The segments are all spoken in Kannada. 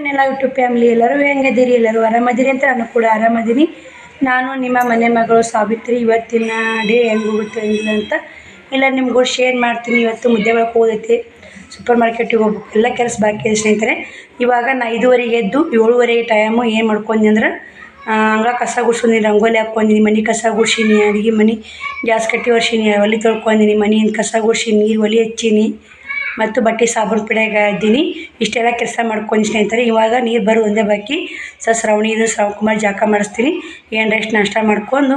ಎಲ್ಲ ಯೂಟ್ಯೂಬ್ ಫ್ಯಾಮಿಲಿ ಎಲ್ಲರೂ ಹೆಂಗದಿರಿ, ಎಲ್ಲರೂ ಆರಾಮದಿರಿ ಅಂತ ನಾನು ಕೂಡ ಆರಾಮದೀನಿ. ನಾನು ನಿಮ್ಮ ಮನೆ ಮಗಳು ಸಾವಿತ್ರಿ. ಇವತ್ತಿನ ಡೇ ಹೆಂಗೆ ಹೋಗುತ್ತೆ ಹೆಂಗಿಲ್ಲ ಅಂತ ಎಲ್ಲ ನಿಮ್ಗೂ ಶೇರ್ ಮಾಡ್ತೀನಿ. ಇವತ್ತು ಮುದ್ದೆ ಒಳಗೆ ಹೋದೈತಿ, ಸೂಪರ್ ಮಾರ್ಕೆಟಿಗೆ ಹೋಗ್ಬೇಕು, ಎಲ್ಲ ಕೆಲಸ ಬಾಕಿ ಇದೆ ಸ್ನೇಹಿತರೆ. ಇವಾಗ ನಾ 5:30 ಎದ್ದು 7:30 ಟೈಮು ಏನು ಮಾಡ್ಕೊಂಡಿ ಅಂದ್ರೆ ಹಂಗೆ ಕಸ ಗುಡ್ಸೋನಿ, ರಂಗೋಲಿ ಹಾಕ್ಕೊಂಡಿನಿ, ಮನೆ ಕಸ ಗುಡ್ಸೀನಿ, ಅಡುಗೆ ಮನೆ ಗ್ಯಾಸ್ ಕಟ್ಟಿ ಒರ್ಸೀನಿ, ಒಲೆ ತೊಳ್ಕೊಂಡಿನಿ, ಮನೆಯಿಂದ ಕಸ ಗುಡ್ಸಿ ನೀರು ಒಲೆ ಹಚ್ಚೀನಿ ಮತ್ತು ಬಟ್ಟೆ ಸಾಬೂನು ಪುಡಿಯಾಗ ಇದ್ದೀನಿ. ಇಷ್ಟೆಲ್ಲ ಕೆಲಸ ಮಾಡ್ಕೊಂಡು ಸ್ನೇಹಿತರೆ. ಇವಾಗ ನೀರು ಬರೋ ಒಂದೇ ಬಾಕಿ. ಶ್ರಾವಣಿದು ಶ್ರಾವಣಕುಮಾರ್ ಜಾಕ ಮಾಡಿಸ್ತೀನಿ. ಏನು ರೆಸ್ಟ್ ನಾಷ್ಟ ಮಾಡ್ಕೊಂಡು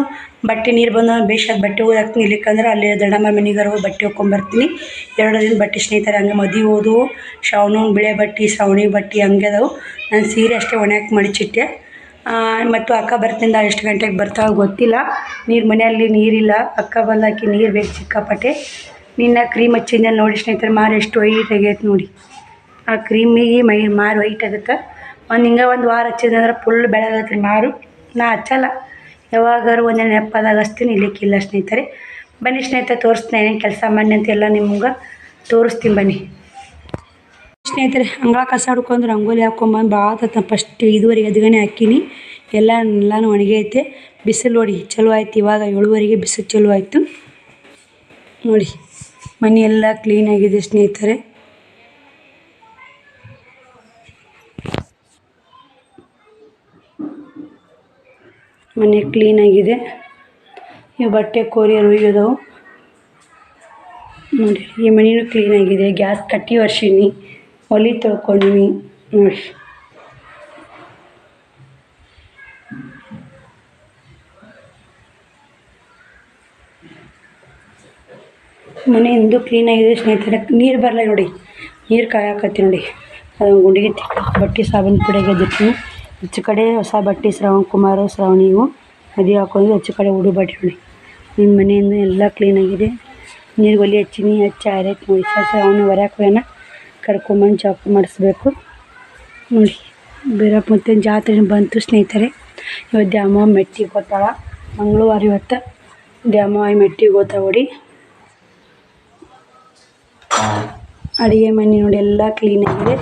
ಬಟ್ಟೆ ನೀರು ಬಂದು ಬೇಷಾದ ಬಟ್ಟೆ ಹೋಗಿ ಹಾಕ್ತೀನಿ. ಇಲ್ಲಿಕ್ಕಂದ್ರೆ ಅಲ್ಲಿ ದೊಡ್ಡಮ್ಮ ಮನೆಗಾರ ಹೋಗಿ ಬಟ್ಟೆ ಹೋಗ್ಕೊಂಬರ್ತೀನಿ. 2 ದಿನ ಬಟ್ಟೆ ಸ್ನೇಹಿತರೆ. ಹಂಗೆ ಮದುವೆ ಹೋದವು, ಶ್ರಾವಣ ಬಿಳೆ ಬಟ್ಟೆ, ಶ್ರಾವಣಿ ಬಟ್ಟೆ ಹಂಗೆ ಅದಾವು. ನಾನು ಸೀರೆ ಅಷ್ಟೇ ಒಣಾಕಿ ಮಡಿಚಿಟ್ಟೆ. ಮತ್ತು ಅಕ್ಕ ಬರ್ತಿಂದ ಎಷ್ಟು ಗಂಟೆಗೆ ಬರ್ತಾವೆ ಗೊತ್ತಿಲ್ಲ. ಮನೆಯಲ್ಲಿ ನೀರಿಲ್ಲ, ಅಕ್ಕ ಬಂದಾಕಿ ನೀರು ಬೇಕು ಸಿಕ್ಕಾಪಟ್ಟೆ. ನಿನ್ನ ಕ್ರೀಮ್ ಹಚ್ಚಿಂದ ನೋಡಿ ಸ್ನೇಹಿತರೆ, ಮಾರು ಎಷ್ಟು ವೈಟ್ ಆಗೈತೆ ನೋಡಿ. ಆ ಕ್ರೀಮಿಗೆ ಮಾರು ವೈಟ್ ಆಗುತ್ತೆ. ಒಂದು ವಾರ ಹಚ್ಚಿದಂದ್ರೆ ಫುಲ್ ಬೆಳಗತ್ತೆ ಮಾರು. ನಾ ಹಚ್ಚಲ್ಲ, ಯಾವಾಗಾರು ಒಂದೇ ನೆನಪಾದಾಗ ಹಚ್ತೀನಿ, ಇಲ್ಲಿಕ್ಕಿಲ್ಲ ಸ್ನೇಹಿತರೆ. ಬನ್ನಿ ಸ್ನೇಹಿತರೆ, ತೋರಿಸ್ತೀನಿ ಏನೇನು ಕೆಲಸ ಮಾಡಿ ಅಂತ ಎಲ್ಲ ನಿಮ್ಗೆ ತೋರಿಸ್ತೀನಿ ಬನ್ನಿ ಸ್ನೇಹಿತರೆ. ಅಂಗಳ ಕಸ ಹುಡ್ಕೊಂಡು ರಂಗೋಲಿ ಹಾಕ್ಕೊಂಬಂದು ಭಾಳ ಫಸ್ಟ್ 5:30 ಎದ್ಗನೆ ಹಾಕೀನಿ. ಎಲ್ಲನೂ ಒಣಗೈತೆ. ಬಿಸಿಲು ನೋಡಿ ಚಲೋ ಆಯ್ತು. ಇವಾಗ 7:30ಗೆ ಬಿಸಿಲು ಚಲೋ ಆಯಿತು ನೋಡಿ. ಮನೆ ಎಲ್ಲ ಕ್ಲೀನಾಗಿದೆ ಸ್ನೇಹಿತರೆ. ಮನೆ ಕ್ಲೀನಾಗಿದೆ. ಈ ಬಟ್ಟೆ ಕೋರಿಯರು ಒಯ್ಯೋದವು ನೋಡಿ. ಈ ಮನೆಯೂ ಕ್ಲೀನಾಗಿದೆ. ಗ್ಯಾಸ್ ಕಟ್ಟಿ ಒರ್ಸೀನಿ, ಒಲೆ ತೊಳ್ಕೊಂಡ್ವಿ ನೋಡಿ. ಮನೆ ಇಂದು ಕ್ಲೀನಾಗಿದೆ ಸ್ನೇಹಿತರೆ. ನೀರು ಬರಲ್ಲ ನೋಡಿ, ನೀರು ಕಾಯಕತ್ತಿ ನೋಡಿ. ಅದು ಗುಂಡಿಗೆ ಬಟ್ಟೆ ಸಾಬೂನು ಪುಡಿಯಾಗ ಎದ್ದಿರ್ತೀನಿ. ಹೆಚ್ಚು ಕಡೆ ಹೊಸ ಬಟ್ಟೆ ಶ್ರಾವಣಕುಮಾರು ಶ್ರಾವಣಿವು ಮದುವೆ ಹಾಕೊಂಡು ಹೆಚ್ಚು ಕಡೆ ಉಡು ಬಟ್ಟೆ ನೋಡಿ. ನಿಮ್ಮ ಮನೆಯಿಂದ ಎಲ್ಲ ಕ್ಲೀನಾಗಿದೆ. ನೀರು ಒಲೆ ಹಚ್ಚೀನಿ, ಹಚ್ಚಿ ಆರೈತೆ ನೋಡಿ. ಅವನು ಹೊರಕ್ಕೆ ಹೋಗೋಣ, ಕರ್ಕೊಂಬಂದು ಜಾಕು ಮಾಡಿಸ್ಬೇಕು ನೋಡಿ. ಬೀರಪ್ಪ ಮತ್ತು ಜಾತ್ರೆ ಬಂತು ಸ್ನೇಹಿತರೆ. ಇವತ್ತು ದ್ಯಾಮವ್ವ ಮೆಟ್ಟಿಗೆ ಹೋಗ್ತಾಳ, ಮಂಗಳವಾರ ಇವತ್ತು ದ್ಯಾಮವ್ವ ಮೆಟ್ಟಿಗೆ ಹೋಗ್ತಾವ ನೋಡಿ. ಅಡುಗೆ ಮನೆ ನೋಡಿ ಎಲ್ಲ ಕ್ಲೀನಾಗಿದೆ.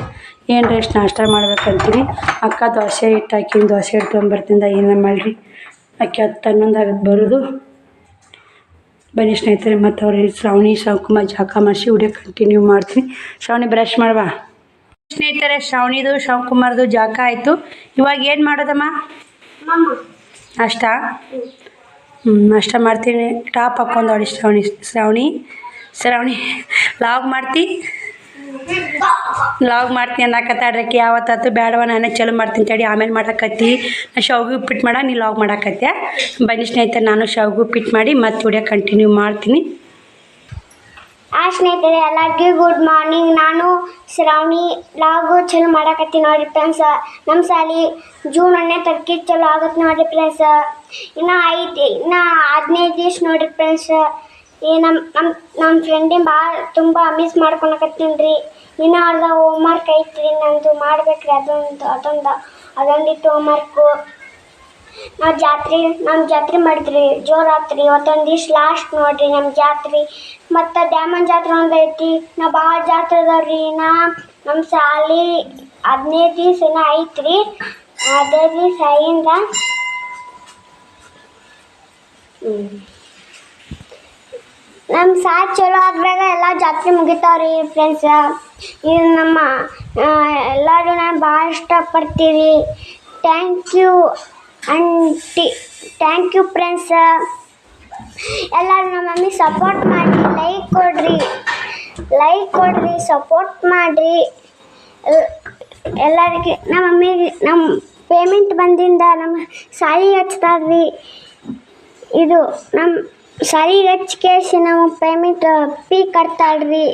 ಏನು ರೆಸ್ಟ್ ನಾಷ್ಟ ಮಾಡ್ಬೇಕಂತೀನಿ. ಅಕ್ಕ ದೋಸೆ ಹಿಟ್ಟು ಹಾಕಿನ ದೋಸೆ ಹಿಟ್ಟು ತೊಗೊಂಬರ್ತಿಂದ ಏನ ಮಾಡಿರಿ ಅಕ್ಕಿ 10-11 ಆಗುತ್ತೆ ಬರೋದು. ಬನ್ನಿ ಸ್ನೇಹಿತರೆ, ಮತ್ತು ಅವ್ರಿಗೆ ಶ್ರಾವಣಕುಮಾರ್ ಜಾಕ ಮಾಡಿಸಿ ವಿಡಿಯೋ ಕಂಟಿನ್ಯೂ ಮಾಡ್ತೀನಿ. ಶ್ರಾವಣಿ ಬ್ರಷ್ ಮಾಡ್ಬಾ ಸ್ನೇಹಿತರೆ. ಶ್ರಾವಣಿದು ಶ್ರಾವಣಕುಮಾರ್ದು ಜಾಕ ಆಯಿತು. ಇವಾಗ ಏನು ಮಾಡೋದಮ್ಮ? ನಾಷ್ಟ ನಾಷ್ಟ ಮಾಡ್ತೀನಿ. ಟಾಪ್ ಹಾಕ್ಕೊಂಡು ನೋಡಿ ಶ್ರಾವಣಿ ಲಾಗ್ ಮಾಡ್ತೀನಿ ಅನ್ನಕತ್ತಾಡ್ರಕ್ಕೆ. ಯಾವತ್ತಾತು ಬೇಡವ, ನಾನೇ ಚಲೋ ಮಾಡ್ತೀನಿ ತಡಿ, ಆಮೇಲೆ ಮಾಡಕತ್ತಿ. ನಾ ಶಾವಿಗೆ ಉಪ್ಪಿಟ್ಟು ನೀ ಲಾಗ್ ಮಾಡಕತ್ತೆ. ಬನ್ನಿ ಸ್ನೇಹಿತರೆ, ನಾನು ಶಾವಿಗೆ ಉಪ್ಪಿಟ್ಟು ಮಾಡಿ ಮತ್ತೆ ವಿಡಿಯೋ ಕಂಟಿನ್ಯೂ ಮಾಡ್ತೀನಿ. ಸ್ನೇಹಿತರೆ ಎಲ್ಲರಿಗೂ ಗುಡ್ ಮಾರ್ನಿಂಗ್. ನಾನು ಶ್ರಾವಣಿ ಲಾಗು ಚಲೋ ಮಾಡಕತ್ತೀನಿ ನೋಡಿರಿ ಫ್ರೆಂಡ್ಸ್. ನಮ್ಮ ಸಾಲಿ ಜೂನ್ 1ನೇ ತಾರೀಕಿಗೆ ಚಲೋ ಆಗುತ್ತೆ ನೋಡಿರಿ ಫ್ರೆಂಡ್ಸ್. ಇನ್ನು 15 ದಿವ್ಸ ನೋಡಿರಿ ಫ್ರೆಂಡ್ಸ್. ನಮ್ಮ ಫ್ರೆಂಡಿನ ಭಾಳ ತುಂಬ ಮಿಸ್ ಮಾಡ್ಕೊಳಕತ್ತೀನಿ ರೀ. ಇನ್ನೂ ಅರ್ಧ ಹೋಮ್ವರ್ಕ್ ಐತ್ರಿ ನಂದು, ಮಾಡ್ಬೇಕ್ರಿ. ಅದೊಂದಿತ್ತು ಹೋಮ್ವರ್ಕು. ನಮ್ಮ ಜಾತ್ರೆ ಮಾಡಿದ್ರಿ, ಜೋರಾತ್ರಿ. ಇವತ್ತೊಂದು ದಿವ್ಸ ಲಾಸ್ಟ್ ನೋಡಿರಿ ನಮ್ಮ ಜಾತ್ರೆ. ಮತ್ತು ದ್ಯಾಮನ್ ಜಾತ್ರೆ ಒಂದು ಐತಿ. ಭಾಳ ಜಾತ್ರೆ ಅದಾವ್ರಿ. ನಮ್ಮ ಸಾಲಿ 15 ದಿವ್ಸ ಏನೋ ಐತ್ರಿ. 15 ದಿವ್ಸ ಆಗಿಂದ ನಮ್ಮ ಸಾಲಿ ಚಲೋ ಆದ್ಮ್ಯಾಗ ಎಲ್ಲ ಜಾತ್ರೆ ಮುಗಿತಾವ್ರಿ ಫ್ರೆಂಡ್ಸ್. ಇದು ನಮ್ಮ ಎಲ್ಲರೂ ನಾನು ಭಾಳ ಇಷ್ಟಪಡ್ತೀವಿ. Thank you aunty, thank you friends. ಎಲ್ಲರೂ ನಮ್ಮ ಮಮ್ಮಿ ಸಪೋರ್ಟ್ ಮಾಡಿ, ಲೈಕ್ ಕೊಡ್ರಿ, ಸಪೋರ್ಟ್ ಮಾಡಿರಿ ಎಲ್ಲರಿಗೆ. ನಮ್ಮ ಮಮ್ಮಿಗೆ ನಮ್ಮ ಪೇಮೆಂಟ್ ಬಂದಿಂದ ನಮ್ಮ ಸಾಲಿಗೆ ಹಚ್ತಾರ್ರಿ. ಇದು ನಮ್ಮ ಸಾಲಿಗೆ ಹಚ್ಚಿ ಕೇಳಿಸಿ ನಮ್ಮ ಪೇಮೆಂಟ್ ಫೀ ಕಟ್ತಾಳ್ರಿ.